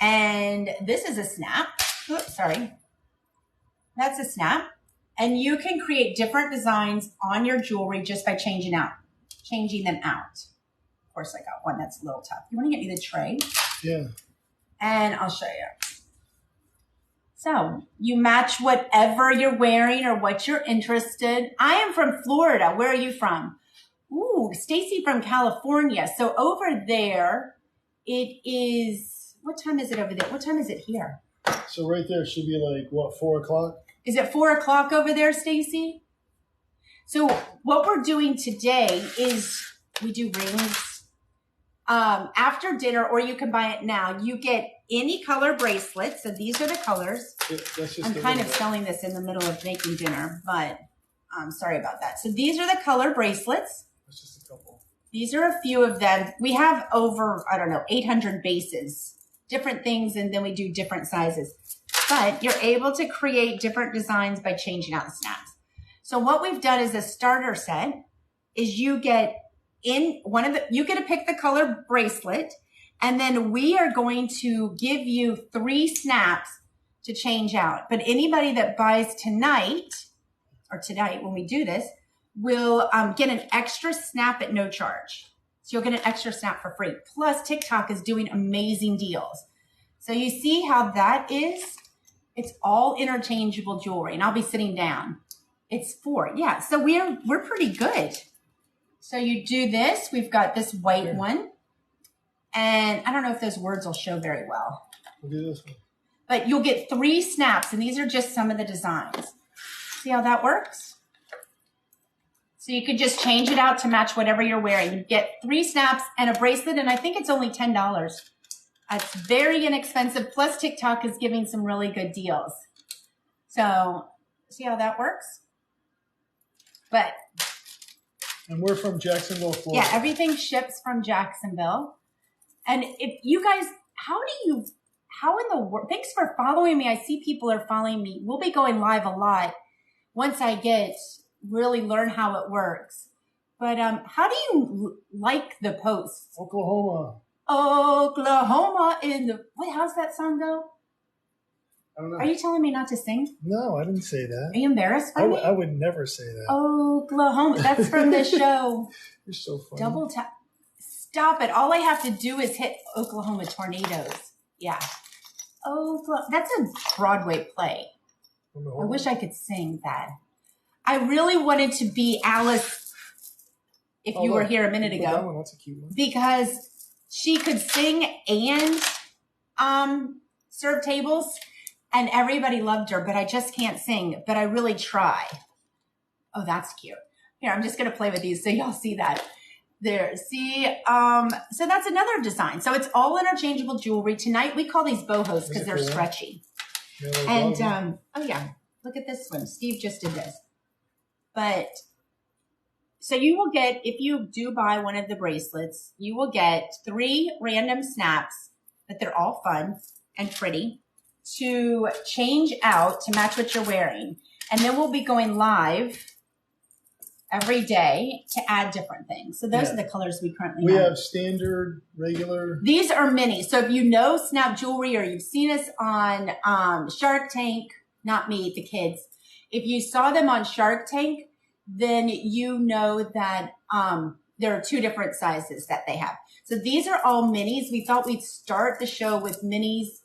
And this is a snap. Oops, sorry. That's a snap. And you can create different designs on your jewelry just by changing them out. Of course, I got one that's a little tough. You want to get me the tray? Yeah. And I'll show you. So you match whatever you're wearing or what you're interested. I am from Florida. Where are you from? Ooh, Stacy from California. So over there, it is, what time is it over there? What time is it here? So right there should be like, what, 4 o'clock? Is it 4 o'clock over there, Stacy? So what we're doing today is we do rings after dinner, or you can buy it now. You get any color bracelets. So these are the colors. I'm kind of selling this in the middle of making dinner, but sorry about that. So these are the color bracelets. That's just a couple. These are a few of them. We have over, 800 bases, different things, and then we do different sizes. But you're able to create different designs by changing out the snaps. So what we've done is a starter set is you get to pick the color bracelet, and then we are going to give you 3 snaps to change out. But anybody that buys tonight when we do this will get an extra snap at no charge. So you'll get an extra snap for free. Plus TikTok is doing amazing deals. So you see how that is? It's all interchangeable jewelry, and I'll be sitting down. It's 4. Yeah. So we're pretty good. So you do this. We've got this white one, and I don't know if those words will show very well. We'll do this one. But you'll get 3 snaps, and these are just some of the designs. See how that works? So you could just change it out to match whatever you're wearing. You get 3 snaps and a bracelet, and I think it's only $10. It's very inexpensive. Plus TikTok is giving some really good deals. So see how that works? And we're from Jacksonville, Florida. Yeah, everything ships from Jacksonville. And if you guys, how in the world, thanks for following me. I see people are following me. We'll be going live a lot once I really learn how it works. But how do you like the posts? Oklahoma wait, how's that song go? I don't know. Are you telling me not to sing? No, I didn't say that. Are you embarrassed by me? I would never say that. Oklahoma. That's from the show. You're so funny. Double tap. Stop it. All I have to do is hit Oklahoma tornadoes. Yeah. That's a Broadway play. I wish I could sing that. I really wanted to be Alice if you were here a minute ago. That one, that's a cute one. Because she could sing and serve tables, and everybody loved her, but I just can't sing, but I really try. Oh, that's cute. Here, I'm just going to play with these so y'all see that. There, see? So that's another design. So it's all interchangeable jewelry. Tonight, we call these bohos because they're stretchy. And, oh yeah, look at this one. Steve just did this. But, so you will get, if you do buy one of the bracelets, you will get 3 random snaps, but they're all fun and pretty, to change out to match what you're wearing. And then we'll be going live every day to add different things. So those Yeah. are the colors we currently We have. have standard, regular. These are mini. So if you know Snap Jewelry or you've seen us on Shark Tank, not me, the kids. If you saw them on Shark Tank, then you know that there are two different sizes that they have. So these are all minis. We thought we'd start the show with minis,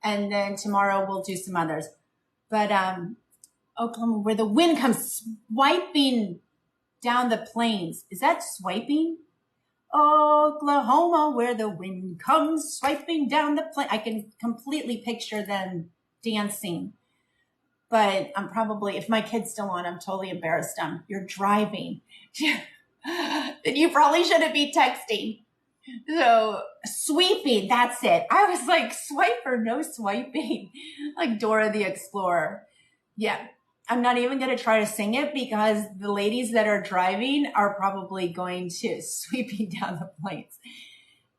and then tomorrow we'll do some others. But Oklahoma, where the wind comes swiping down the plains. Is that swiping? Oklahoma, where the wind comes swiping down the plain. I can completely picture them dancing. But I'm probably, if my kid's still on, I'm totally embarrassed. You're driving. Then you probably shouldn't be texting. So sweeping, that's it. I was like, swipe or no swiping? Like Dora the Explorer. Yeah. I'm not even going to try to sing it because the ladies that are driving are probably going to sweeping down the plains.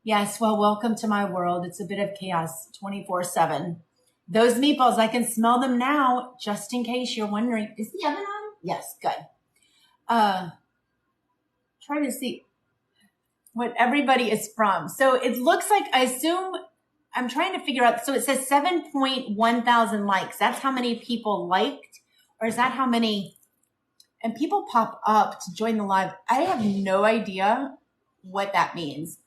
Yes, well, welcome to my world. It's a bit of chaos 24/7. Those meatballs, I can smell them now, just in case you're wondering. Is the oven on? Yes, good. Trying to see what everybody is from. So it looks like, I assume, I'm trying to figure out. So it says 7.1 thousand likes. That's how many people liked. Or is that how many, and people pop up to join the live. I have no idea what that means.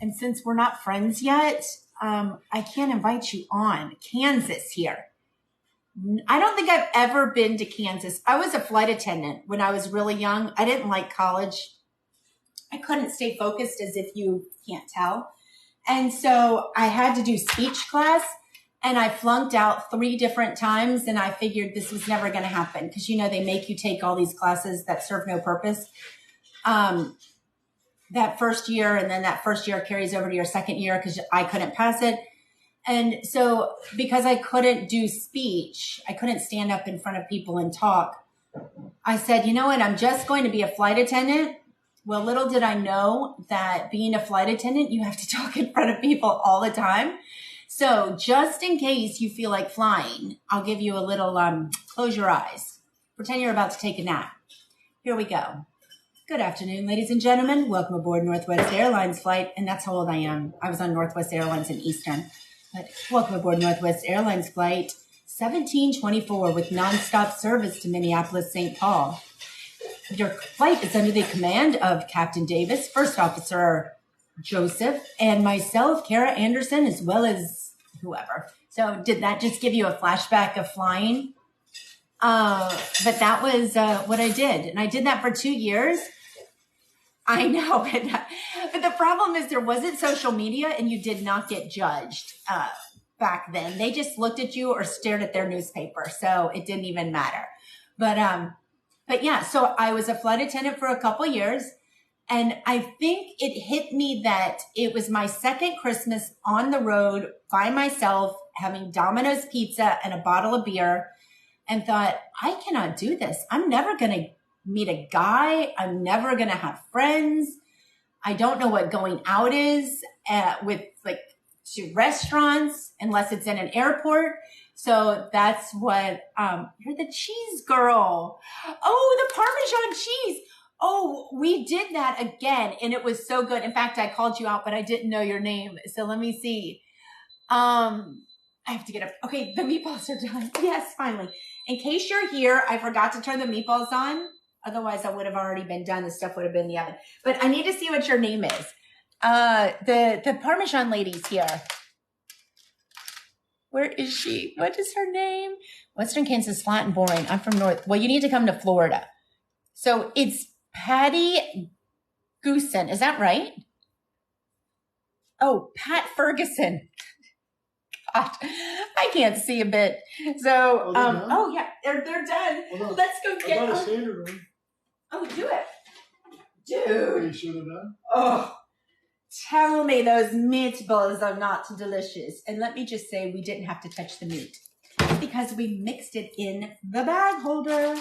And since we're not friends yet, I can't invite you on. Kansas here. I don't think I've ever been to Kansas. I was a flight attendant when I was really young. I didn't like college. I couldn't stay focused, as if you can't tell. And so I had to do speech class. And I flunked out 3 different times, and I figured this was never going to happen because, they make you take all these classes that serve no purpose that first year, and then that first year carries over to your second year because I couldn't pass it. And so because I couldn't do speech, I couldn't stand up in front of people and talk, I said, you know what, I'm just going to be a flight attendant. Well, little did I know that being a flight attendant, you have to talk in front of people all the time. So just in case you feel like flying, I'll give you a little, close your eyes. Pretend you're about to take a nap. Here we go. Good afternoon, ladies and gentlemen. Welcome aboard Northwest Airlines flight. And that's how old I am. I was on Northwest Airlines in Eastern. But welcome aboard Northwest Airlines flight 1724 with nonstop service to Minneapolis, St. Paul. Your flight is under the command of Captain Davis, First Officer Joseph, and myself, Kara Anderson, as well as whoever. So did that just give you a flashback of flying? But that was what I did. And I did that for 2 years. I know. But the problem is there wasn't social media and you did not get judged back then. They just looked at you or stared at their newspaper. So it didn't even matter. But yeah, so I was a flight attendant for a couple years. And I think it hit me that it was my second Christmas on the road by myself, having Domino's pizza and a bottle of beer, and thought, I cannot do this. I'm never going to meet a guy. I'm never going to have friends. I don't know what going out is with to restaurants unless it's in an airport. So that's what, you're the cheese girl. Oh, the Parmesan cheese. Oh, we did that again, and it was so good. In fact, I called you out, but I didn't know your name. So let me see. I have to get up. Okay, the meatballs are done. Yes, finally. In case you're here, I forgot to turn the meatballs on. Otherwise, I would have already been done. The stuff would have been in the oven. But I need to see what your name is. The Parmesan lady's here. Where is she? What is her name? Western Kansas, flat and boring. I'm from North. Well, you need to come to Florida. So it's Patty Goosen. Is that right? Oh, Pat Ferguson. God, I can't see a bit. So, oh yeah, they're done. Well, Let's go get I got a standard one. Oh, do it. Are Dude. you sure they're done? Oh, tell me those meatballs are not delicious. And let me just say, we didn't have to touch the meat because we mixed it in the bag holder.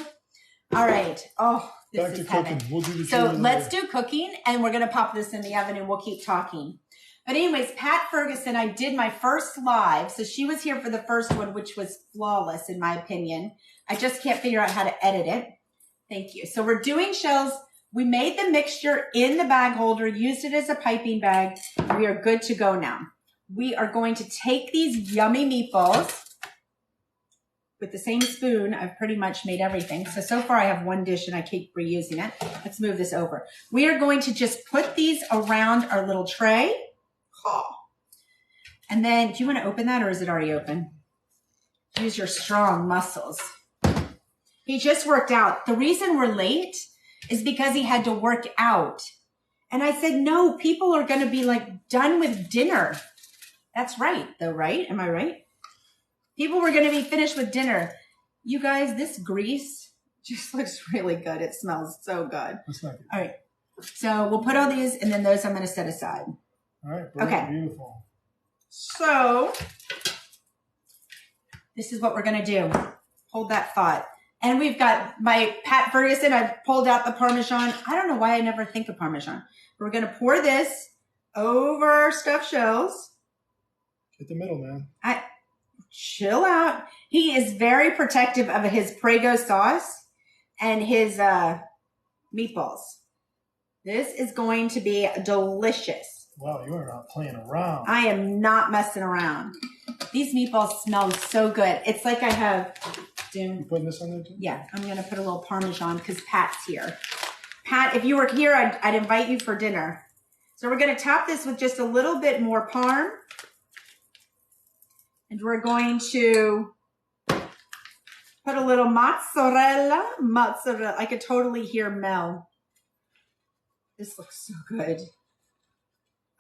All right. Oh, this Back to is cooking. heaven. We'll do the So chili let's later. do cooking, and we're going to pop this in the oven, and we'll keep talking. But anyways, Pat Ferguson, I did my first live. So she was here for the first one, which was flawless in my opinion. I just can't figure out how to edit it. Thank you. So we're doing shells We made the mixture in the bag holder, used it as a piping bag. We are good to go now. We are going to take these yummy meatballs with the same spoon. I've pretty much made everything. So far I have one dish and I keep reusing it. Let's move this over. We are going to just put these around our little tray. Oh. And then, do you want to open that or is it already open? Use your strong muscles. He just worked out. The reason we're late is because he had to work out. And I said, no, people are going to be like done with dinner. That's right, though, right? Am I right? People were going to be finished with dinner. You guys, this grease just looks really good. It smells so good. That's not good. All right. So we'll put all these and then those I'm going to set aside. All right. Okay. Beautiful. So this is what we're going to do. Hold that thought. And we've got my Pat Ferguson. I pulled out the Parmesan. I don't know why I never think of Parmesan. We're going to pour this over our stuffed shells. Get the middle, man. Chill out. He is very protective of his Prego sauce and his meatballs. This is going to be delicious. Wow, you are not playing around. I am not messing around. These meatballs smell so good. It's like I have... You putting this on there too? Yeah, I'm going to put a little Parmesan because Pat's here. Pat, if you were here, I'd invite you for dinner. So we're going to top this with just a little bit more parm. And we're going to put a little mozzarella. I could totally hear Mel. This looks so good.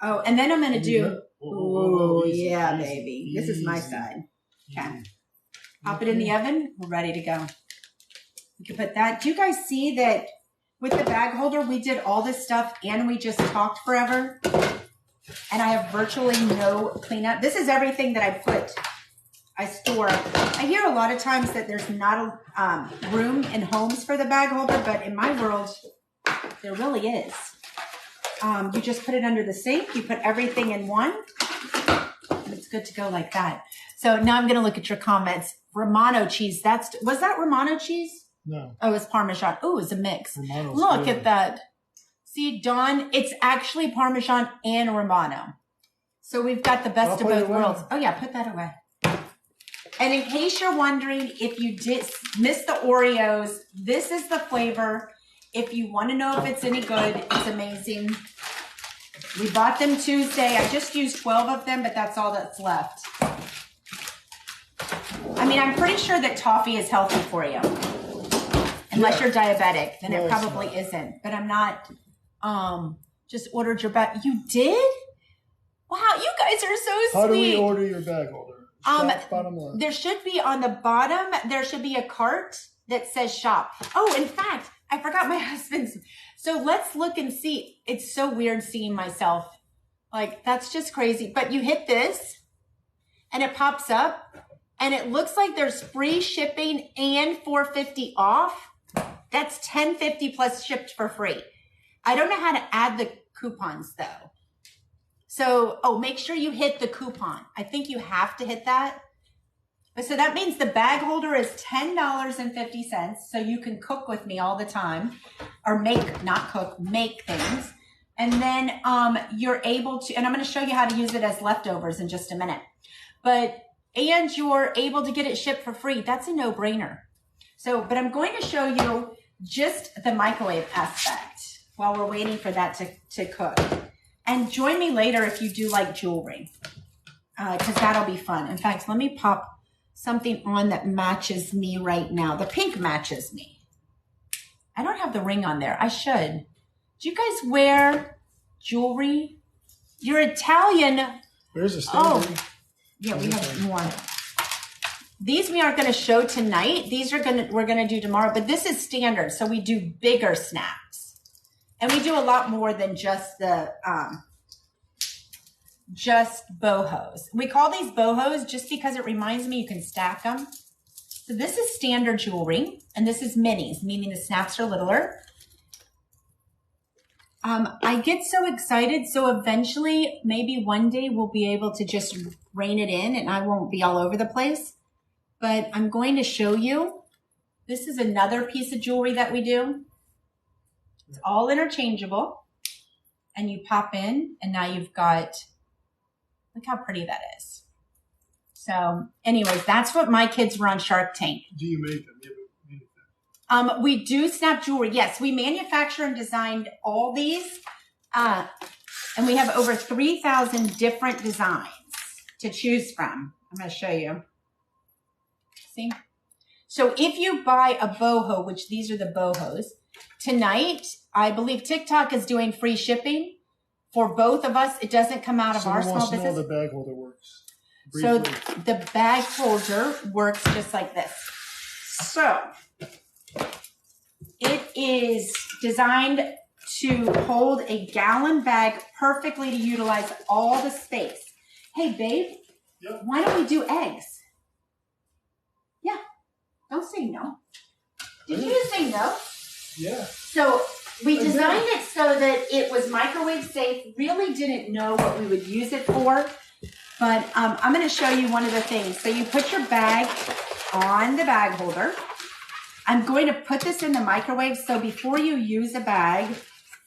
Oh, and then I'm going to do... Oh, yeah, baby. This is my side. Okay. Pop it in the oven. We're ready to go. We can put that. Do you guys see that with the bag holder, we did all this stuff and we just talked forever? And I have virtually no cleanup. This is everything that I store. I hear a lot of times that there's not a room in homes for the bag holder, but in my world, there really is. You just put it under the sink. You put everything in one. And it's good to go like that. So now I'm going to look at your comments. Romano cheese. Was that Romano cheese? No. Oh, it's Parmesan. Oh, it's a mix. Romano's Look good. at that. See, Dawn, it's actually Parmesan and Romano. So we've got the best of both worlds. Oh yeah, put that away. And in case you're wondering if you did miss the Oreos, this is the flavor. If you want to know if it's any good, it's amazing. We bought them Tuesday. I just used 12 of them, but that's all that's left. I mean, I'm pretty sure that toffee is healthy for you. Unless you're diabetic, then it probably isn't. But I'm not, just ordered your bag. You did? Wow, you guys are so sweet. How do we order your bag holder? Bottom left. There should be on the bottom, there should be a cart that says shop. Oh, in fact, I forgot my husband's. So let's look and see. It's so weird seeing myself. Like, that's just crazy. But you hit this and it pops up and it looks like there's free shipping and $4.50 off. That's $10.50 plus shipped for free. I don't know how to add the coupons though. So, make sure you hit the coupon. I think you have to hit that. But so that means the bag holder is $10.50. So you can cook with me all the time or make things. And then, you're able to, and I'm going to show you how to use it as leftovers in just a minute, and you're able to get it shipped for free. That's a no-brainer. So, but I'm going to show you just the microwave aspect while we're waiting for that to cook. And join me later if you do like jewelry, because that'll be fun. In fact, let me pop something on that matches me right now. The pink matches me. I don't have the ring on there. I should. Do you guys wear jewelry? You're Italian. Where's the standard? Oh, yeah, we have more. These we aren't going to show tonight. These we're going to do tomorrow, but this is standard. So we do bigger snaps. And we do a lot more than just the, just bohos. We call these bohos just because it reminds me you can stack them. So this is standard jewelry, and this is minis, meaning the snaps are littler. I get so excited. So eventually, maybe one day we'll be able to just rein it in and I won't be all over the place. But I'm going to show you. This is another piece of jewelry that we do. It's all interchangeable. And you pop in, and now you've got, look how pretty that is. So anyways, that's what my kids were on Shark Tank. Do you make them? We do snap jewelry. Yes, we manufacture and designed all these. And we have over 3,000 different designs to choose from. I'm going to show you. See? So if you buy a boho, which these are the bohos, tonight, I believe TikTok is doing free shipping for both of us. It doesn't come out of our small business. How the bag holder works. So the bag holder works just like this. So it is designed to hold a gallon bag perfectly to utilize all the space. Hey, babe, yep. Why don't we do eggs? Yeah, don't say no. Did you just say no? Yeah. So we designed it so that it was microwave safe. Really didn't know what we would use it for. But I'm going to show you one of the things. So you put your bag on the bag holder. I'm going to put this in the microwave. So before you use a bag,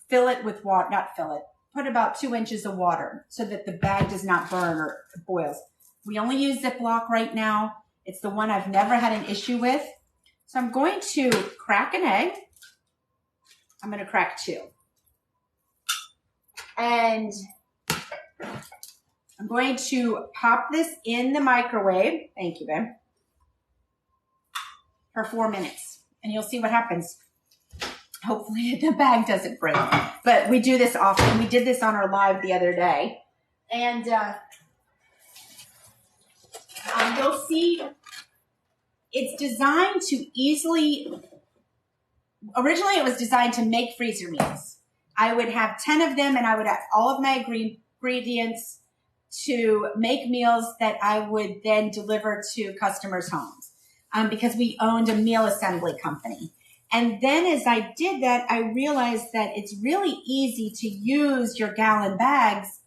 fill it with water, not fill it, put about 2 inches of water so that the bag does not burn or boils. We only use Ziploc right now. It's the one I've never had an issue with. So I'm going to crack an egg. I'm going to crack 2. And I'm going to pop this in the microwave. Thank you, babe. For 4 minutes. And you'll see what happens. Hopefully the bag doesn't break. But we do this often. We did this on our live the other day. And you'll see it's designed to easily, originally it was designed to make freezer meals. I would have 10 of them and I would have all of my ingredients to make meals that I would then deliver to customers' homes because we owned a meal assembly company. And then as I did that, I realized that it's really easy to use your gallon bags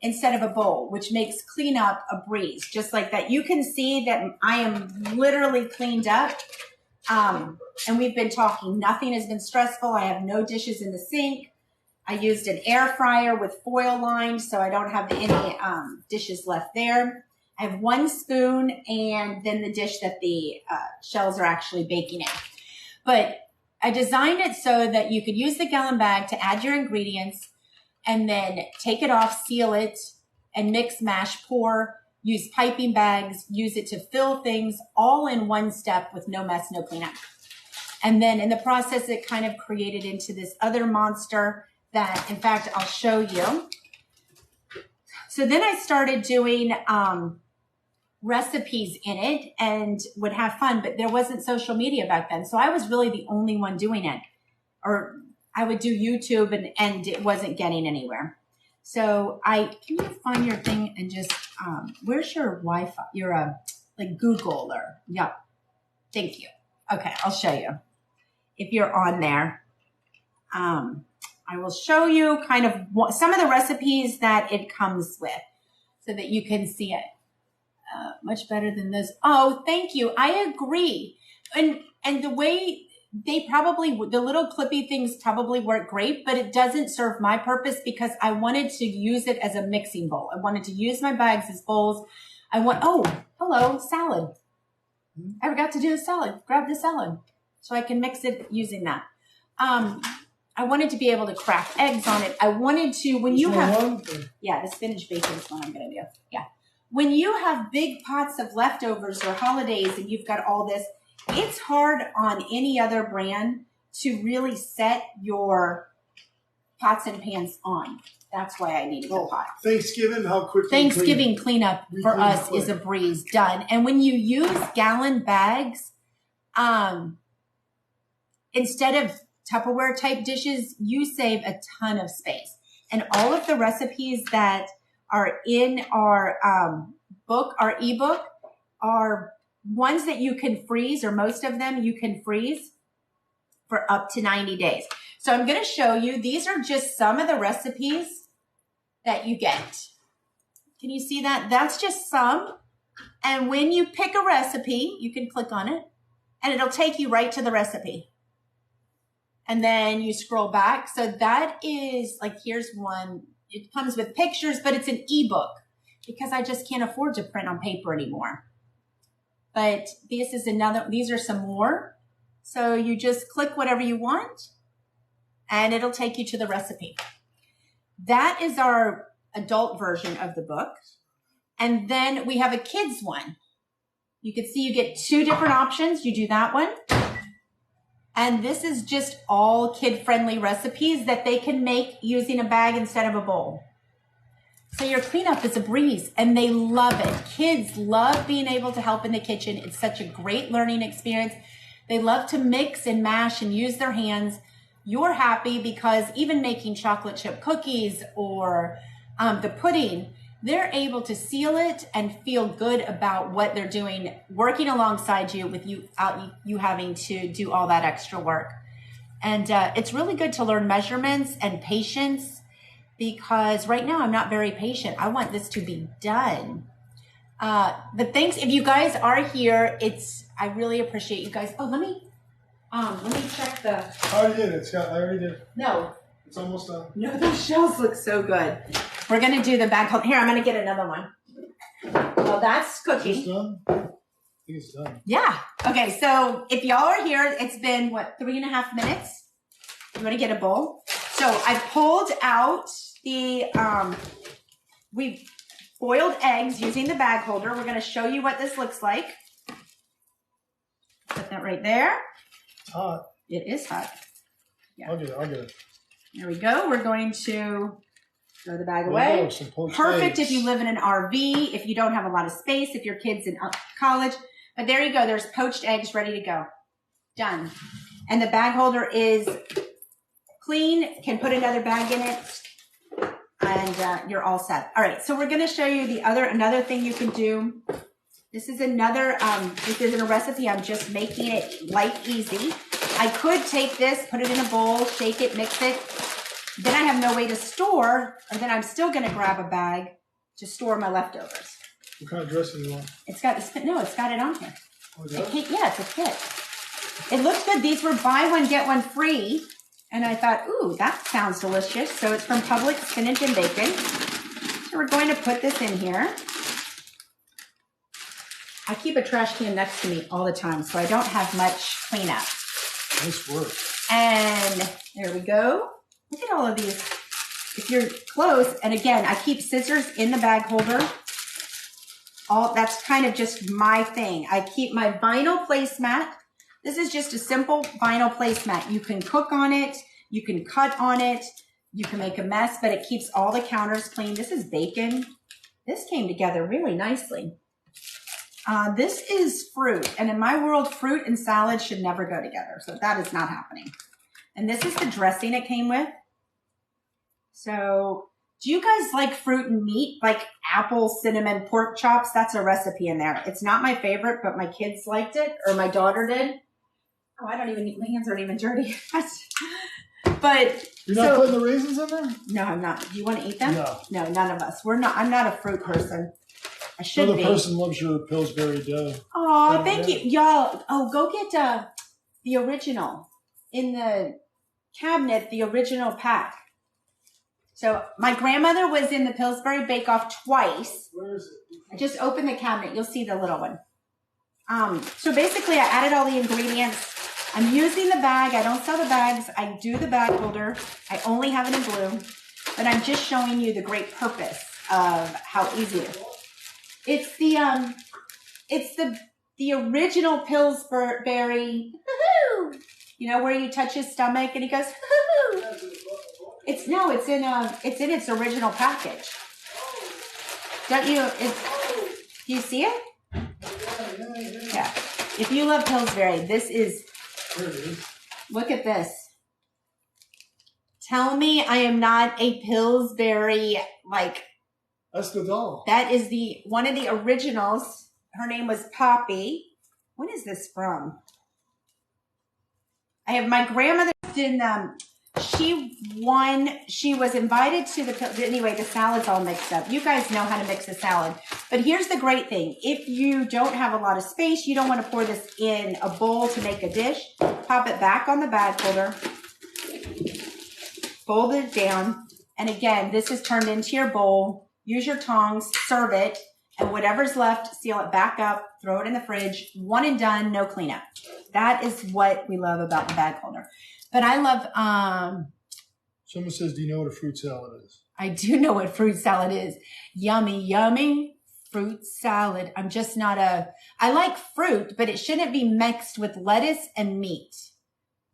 instead of a bowl, which makes cleanup a breeze. Just like that. You can see that I am literally cleaned up. And we've been talking. Nothing has been stressful. I have no dishes in the sink. I used an air fryer with foil lined, so I don't have any dishes left there. I have 1 spoon and then the dish that the shells are actually baking in. But I designed it so that you could use the gallon bag to add your ingredients and then take it off, seal it, and mix, mash, pour, use piping bags, use it to fill things all in one step with no mess, no cleanup. And then in the process, it kind of created into this other monster that, in fact, I'll show you. So then I started doing recipes in it and would have fun, but there wasn't social media back then. So I was really the only one doing it. Or I would do YouTube and it wasn't getting anywhere. So can you find your thing and just, where's your Wi-Fi? Your like Google or, yeah. Thank you. Okay, I'll show you. If you're on there, I will show you kind of some of the recipes that it comes with so that you can see it. Much better than this. Oh, thank you. I agree. And the way they probably, the little clippy things probably work great, but it doesn't serve my purpose because I wanted to use it as a mixing bowl. I wanted to use my bags as bowls. Oh, hello, salad. I forgot to do the salad. Grab the salad so I can mix it using that. I wanted to be able to crack eggs on it. I wanted to, when you have, yeah, the spinach bacon is what I'm going to do. Yeah. When you have big pots of leftovers or holidays and you've got all this, it's hard on any other brand to really set your pots and pans on. That's why I needed the pot. Thanksgiving, how quickly? Thanksgiving cleanup for us is a breeze, done. And when you use gallon bags, instead of Tupperware type dishes, you save a ton of space. And all of the recipes that are in our book, our ebook, are ones that you can freeze, or most of them you can freeze for up to 90 days. So I'm going to show you. These are just some of the recipes that you get. Can you see that? That's just some. And when you pick a recipe, you can click on it and it'll take you right to the recipe. And then you scroll back. So that is like, here's one. It comes with pictures, but it's an ebook because I just can't afford to print on paper anymore. But this is another, these are some more. So you just click whatever you want and it'll take you to the recipe. That is our adult version of the book. And then we have a kids one. You can see you get 2 different options. You do that one. And this is just all kid-friendly recipes that they can make using a bag instead of a bowl. So your cleanup is a breeze and they love it. Kids love being able to help in the kitchen. It's such a great learning experience. They love to mix and mash and use their hands. You're happy because even making chocolate chip cookies or the pudding, they're able to seal it and feel good about what they're doing, working alongside you with you having to do all that extra work. And it's really good to learn measurements and patience because right now I'm not very patient. I want this to be done. But thanks, if you guys are here, I really appreciate you guys. Oh, let me check the. I already did it, Scott. I already did it. No. It's almost done. No, those shells look so good. We're going to do the bag hold. Here, I'm going to get another one. Well, that's cooking. Is this done? I think it's done. Yeah. Okay, so if y'all are here, it's been, 3.5 minutes? You want to get a bowl? So I pulled out we boiled eggs using the bag holder. We're going to show you what this looks like. Put that right there. It's hot. It is hot. Yeah. I'll get it. There we go. We're going to throw the bag away. Perfect if you live in an RV, if you don't have a lot of space, if your kid's in college. But there you go. There's poached eggs ready to go. Done. And the bag holder is clean. Can put another bag in it. And you're all set. All right. So we're going to show you another thing you can do. This is another, this isn't a recipe. I'm just making it light, easy. I could take this, put it in a bowl, shake it, mix it. Then I have no way to store, or then I'm still going to grab a bag to store my leftovers. What kind of dressing do you want? It's got it on here. Oh, it does? Yeah, it's a kit. It looks good. These were buy one, get one free. And I thought, ooh, that sounds delicious. So it's from Publix Spinach and Bacon. So we're going to put this in here. I keep a trash can next to me all the time, so I don't have much cleanup. Nice work. And there we go. Look at all of these. If you're close, and again, I keep scissors in the bag holder. That's kind of just my thing. I keep my vinyl placemat. This is just a simple vinyl placemat. You can cook on it. You can cut on it. You can make a mess, but it keeps all the counters clean. This is bacon. This came together really nicely. This is fruit, and in my world, fruit and salad should never go together, so that is not happening. And this is the dressing it came with. So, do you guys like fruit and meat, like apple, cinnamon, pork chops? That's a recipe in there. It's not my favorite, but my kids liked it, or my daughter did. Oh, my hands aren't even dirty. But you're not putting the raisins in there? No, I'm not. Do you want to eat them? No. No, none of us. I'm not a fruit person. I should be. Another person loves your Pillsbury dough. Oh, thank you. Y'all, go get the original in the cabinet, the original pack. So my grandmother was in the Pillsbury Bake Off twice. Where is it? I just opened the cabinet. You'll see the little one. So basically I added all the ingredients. I'm using the bag. I don't sell the bags. I do the bag holder. I only have it in blue, but I'm just showing you the great purpose of how easy it is. It's the original Pillsbury, you know, where you touch his stomach and he goes, it's in its original package. Don't you, do you see it? Yeah. If you love Pillsbury, this is, There it is. Look at this. Tell me I am not a Pillsbury, That's the doll. that is one of the originals. Her name was Poppy. When is this from? I have my grandmother she was invited to the salad's all mixed up. You guys know how to mix a salad. But here's the great thing. If you don't have a lot of space, you don't want to pour this in a bowl to make a dish, pop it back on the bag holder, fold it down. And again, this is turned into your bowl. Use your tongs, serve it, and whatever's left, seal it back up, throw it in the fridge. One and done, no cleanup. That is what we love about the bag holder. But I love, Someone says, do you know what a fruit salad is? I do know what fruit salad is. Yummy, yummy fruit salad. I'm just not I like fruit, but it shouldn't be mixed with lettuce and meat,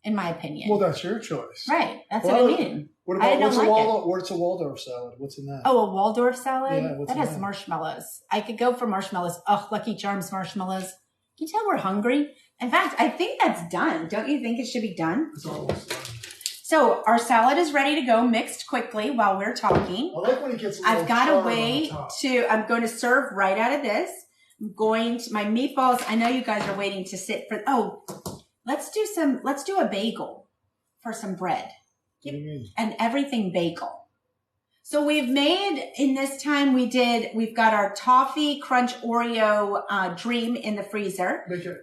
in my opinion. Well, that's your choice. Right. That's what I mean. What I about don't like it. what's a Waldorf salad? What's in that? Oh, a Waldorf salad? Yeah, what's that in has that? marshmallows. I could go for marshmallows. Oh, Lucky Charms marshmallows. Can you tell we're hungry? In fact, I think that's done. Don't you think it should be done? It's almost done. So our salad is ready to go, mixed quickly while we're talking. I like when it gets a little I've got a charred way on top. I'm going to serve right out of this. My meatballs, I know you guys are waiting to sit for, let's do a bagel for some bread. What do you mean? An everything bagel. So we've made, in this time we've got our toffee crunch Oreo dream in the freezer. Make it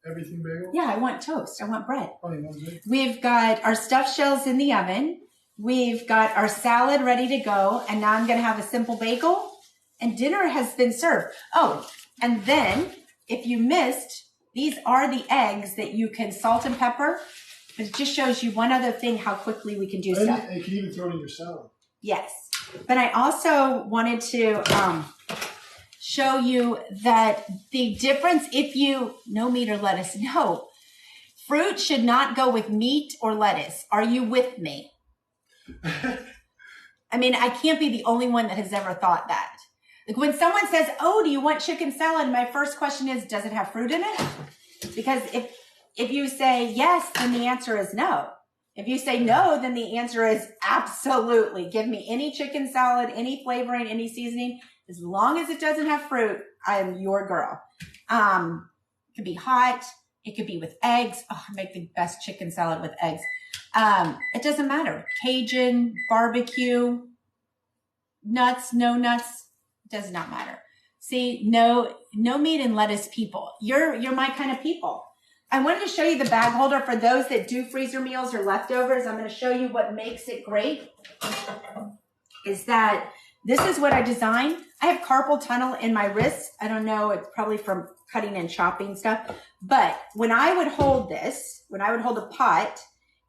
everything bagel? Yeah, I want toast. I want bread. Oh, you want it? We've got our stuffed shells in the oven. We've got our salad ready to go. And now I'm going to have a simple bagel. And dinner has been served. Oh, and then if you missed, these are the eggs that you can salt and pepper. But it just shows you one other thing, how quickly we can do stuff. And you can even throw it in your salad. Yes. But I also wanted to show you that the difference, if you, no meat or lettuce, no. Fruit should not go with meat or lettuce. Are you with me? I mean, I can't be the only one that has ever thought that. Like when someone says, oh, do you want chicken salad? My first question is, does it have fruit in it? Because if you say yes, then the answer is no. If you say no, then the answer is absolutely. Give me any chicken salad, any flavoring, any seasoning. As long as it doesn't have fruit, I am your girl. It could be hot. It could be with eggs. Oh, I make the best chicken salad with eggs. It doesn't matter. Cajun, barbecue, nuts, no nuts, does not matter. See, no meat and lettuce people. You're my kind of people. I wanted to show you the bag holder for those that do freezer meals or leftovers. I'm going to show you what makes it great. Is that this is what I designed. I have carpal tunnel in my wrist. I don't know. It's probably from cutting and chopping stuff. But when I would hold this, when I would hold a pot,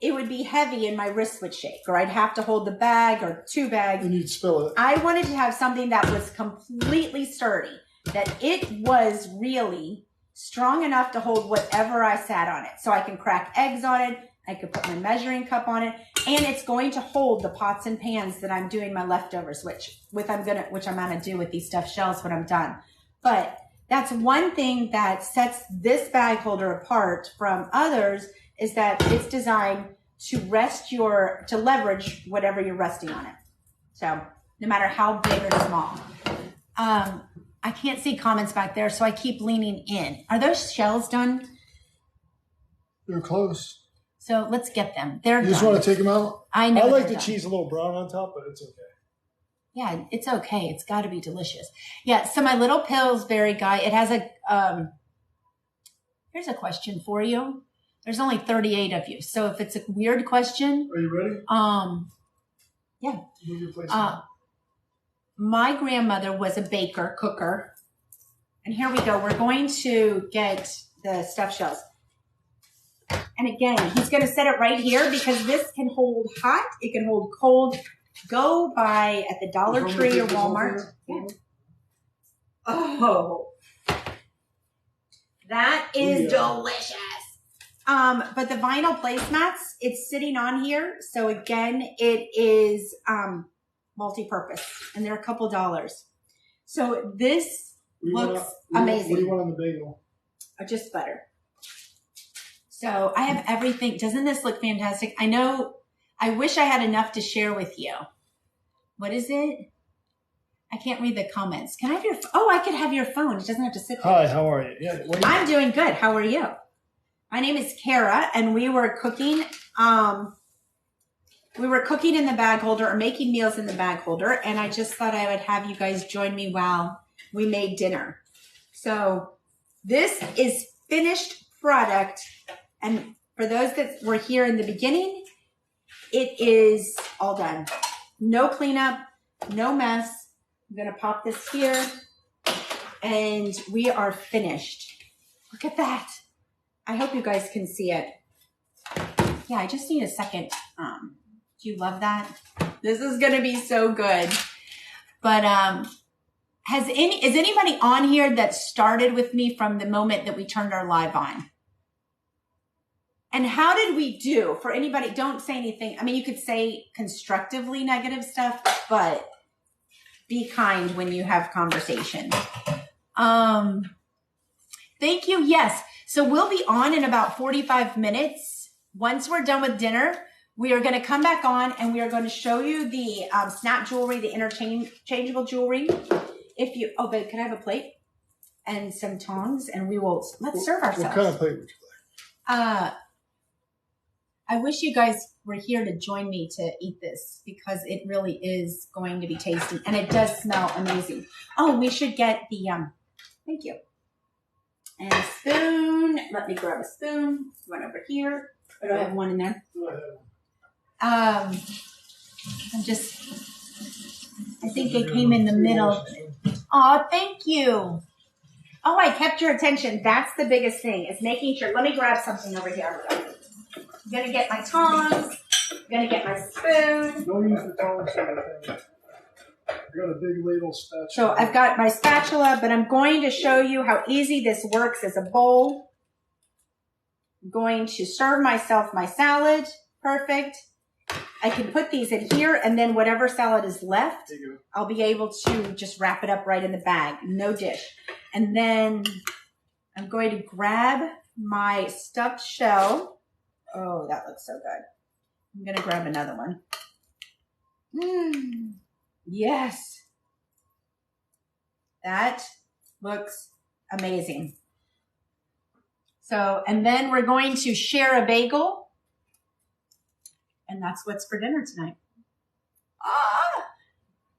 it would be heavy and my wrist would shake, or I'd have to hold the bag or two bags. And you'd spill it. I wanted to have something that was completely sturdy, that it was really strong enough to hold whatever I sat on it. So I can crack eggs on it. I could put my measuring cup on it, and it's going to hold the pots and pans that I'm doing my leftovers, which I'm gonna do with these stuffed shells when I'm done. But that's one thing that sets this bag holder apart from others, is that it's designed to leverage whatever you're resting on it. So no matter how big or small. I can't see comments back there, so I keep leaning in. Are those shells done? They're close. So let's get them. They're You done. just want to take them out? I know. I like they're the done. cheese a little brown on top, but it's okay. Yeah, it's okay. It's got to be delicious. Yeah, so my little Pillsbury guy, it has a, here's a question for you. There's only 38 of you. So if it's a weird question. Are you ready? Yeah. Move your place. My grandmother was a cooker. And here we go. We're going to get the stuffed shells. And again, he's going to set it right here because this can hold hot. It can hold cold. Go buy at the Dollar Tree or Walmart. Yeah. Oh, that is delicious. But the vinyl placemats, it's sitting on here. So again, it is multi-purpose, and they're a couple dollars. So this looks amazing. What do you want on the bagel? Just butter. So I have everything. Doesn't this look fantastic? I know. I wish I had enough to share with you. What is it? I can't read the comments. Can I have your? I could have your phone. It doesn't have to sit there. Hi, how are you? Yeah, I'm doing good. How are you? My name is Kara, and we were cooking. We were cooking in the bag holder, or making meals in the bag holder, and I just thought I would have you guys join me while we made dinner. So this is finished product, and for those that were here in the beginning, it is all done. No cleanup, no mess. I'm gonna pop this here and we are finished. Look at that. I hope you guys can see it. Yeah, I just need a second. Do you love that? This is gonna be so good. But is anybody on here that started with me from the moment that we turned our live on? And how did we do? For anybody, don't say anything. I mean, you could say constructively negative stuff, but be kind when you have conversation. Thank you. Yes. So we'll be on in about 45 minutes. Once we're done with dinner, we are going to come back on and we are going to show you the snap jewelry, the interchangeable jewelry. Oh, babe, can I have a plate and some tongs? And let's serve ourselves. What kind of plate would you like? I wish you guys were here to join me to eat this because it really is going to be tasty and it does smell amazing. Oh, we should get the, thank you. And a spoon. Let me grab a spoon. One over here. Or do I have one in there? I think it came in the middle. Oh, thank you. Oh, I kept your attention. That's the biggest thing is making sure. Let me grab something over here. I'm going to get my tongs. I'm going to get my spoon. Don't use the tongs for anything. I got a big ladle spatula. So I've got my spatula, but I'm going to show you how easy this works as a bowl. I'm going to serve myself my salad. Perfect. I can put these in here, and then whatever salad is left, I'll be able to just wrap it up right in the bag. No dish. And then I'm going to grab my stuffed shell. Oh, that looks so good. I'm going to grab another one. Yes. That looks amazing. So, and then we're going to share a bagel. And that's what's for dinner tonight.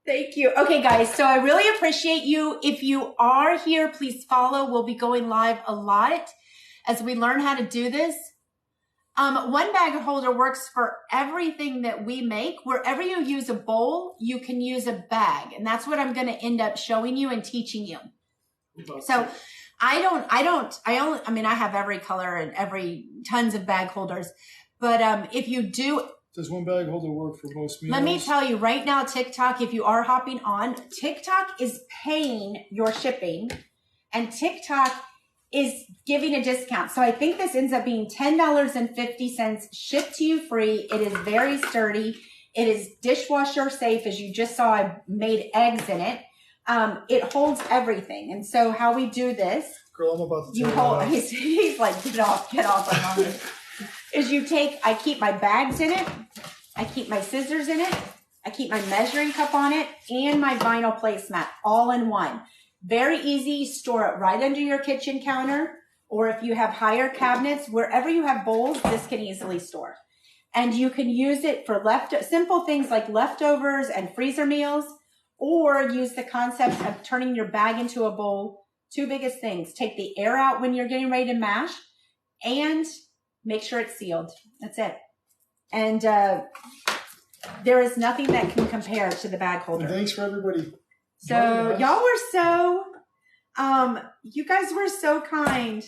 Thank you. Okay, guys. So I really appreciate you. If you are here, please follow. We'll be going live a lot as we learn how to do this. One bag holder works for everything that we make. Wherever you use a bowl, you can use a bag. And that's what I'm going to end up showing you and teaching you. So I have every color and tons of bag holders. But if you do... Does one bag holder work for most meals? Let me tell you right now, TikTok, if you are hopping on, TikTok is paying your shipping and TikTok is giving a discount. So I think this ends up being $10.50 shipped to you free. It is very sturdy. It is dishwasher safe. As you just saw, I made eggs in it. It holds everything. And so how we do this, girl, I'm about to tell you. He's like, get off. I'm on this. I keep my bags in it, I keep my scissors in it, I keep my measuring cup on it, and my vinyl placemat all in one. Very easy, store it right under your kitchen counter, or if you have higher cabinets, wherever you have bowls, this can easily store. And you can use it for simple things like leftovers and freezer meals, or use the concept of turning your bag into a bowl. Two biggest things, take the air out when you're getting ready to mash, and make sure it's sealed. That's it. And there is nothing that can compare to the bag holder. And thanks for everybody. So y'all were you guys were so kind.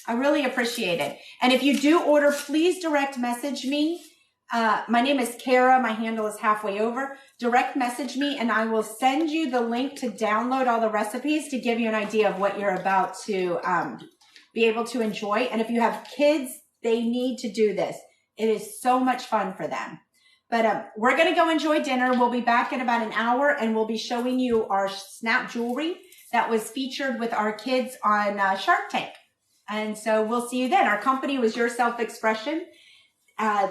I really appreciate it. And if you do order, please direct message me. My name is Kara. My handle is halfway over. Direct message me and I will send you the link to download all the recipes to give you an idea of what you're about to be able to enjoy. And if you have kids, they need to do this. It is so much fun for them. But we're going to go enjoy dinner. We'll be back in about an hour and we'll be showing you our snap jewelry that was featured with our kids on Shark Tank. And so we'll see you then. Our company was Your Self Expression.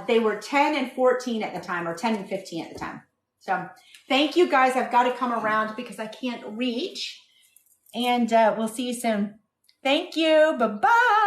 They were 10 and 14 at the time, or 10 and 15 at the time. So thank you guys. I've got to come around because I can't reach. And we'll see you soon. Thank you. Bye-bye.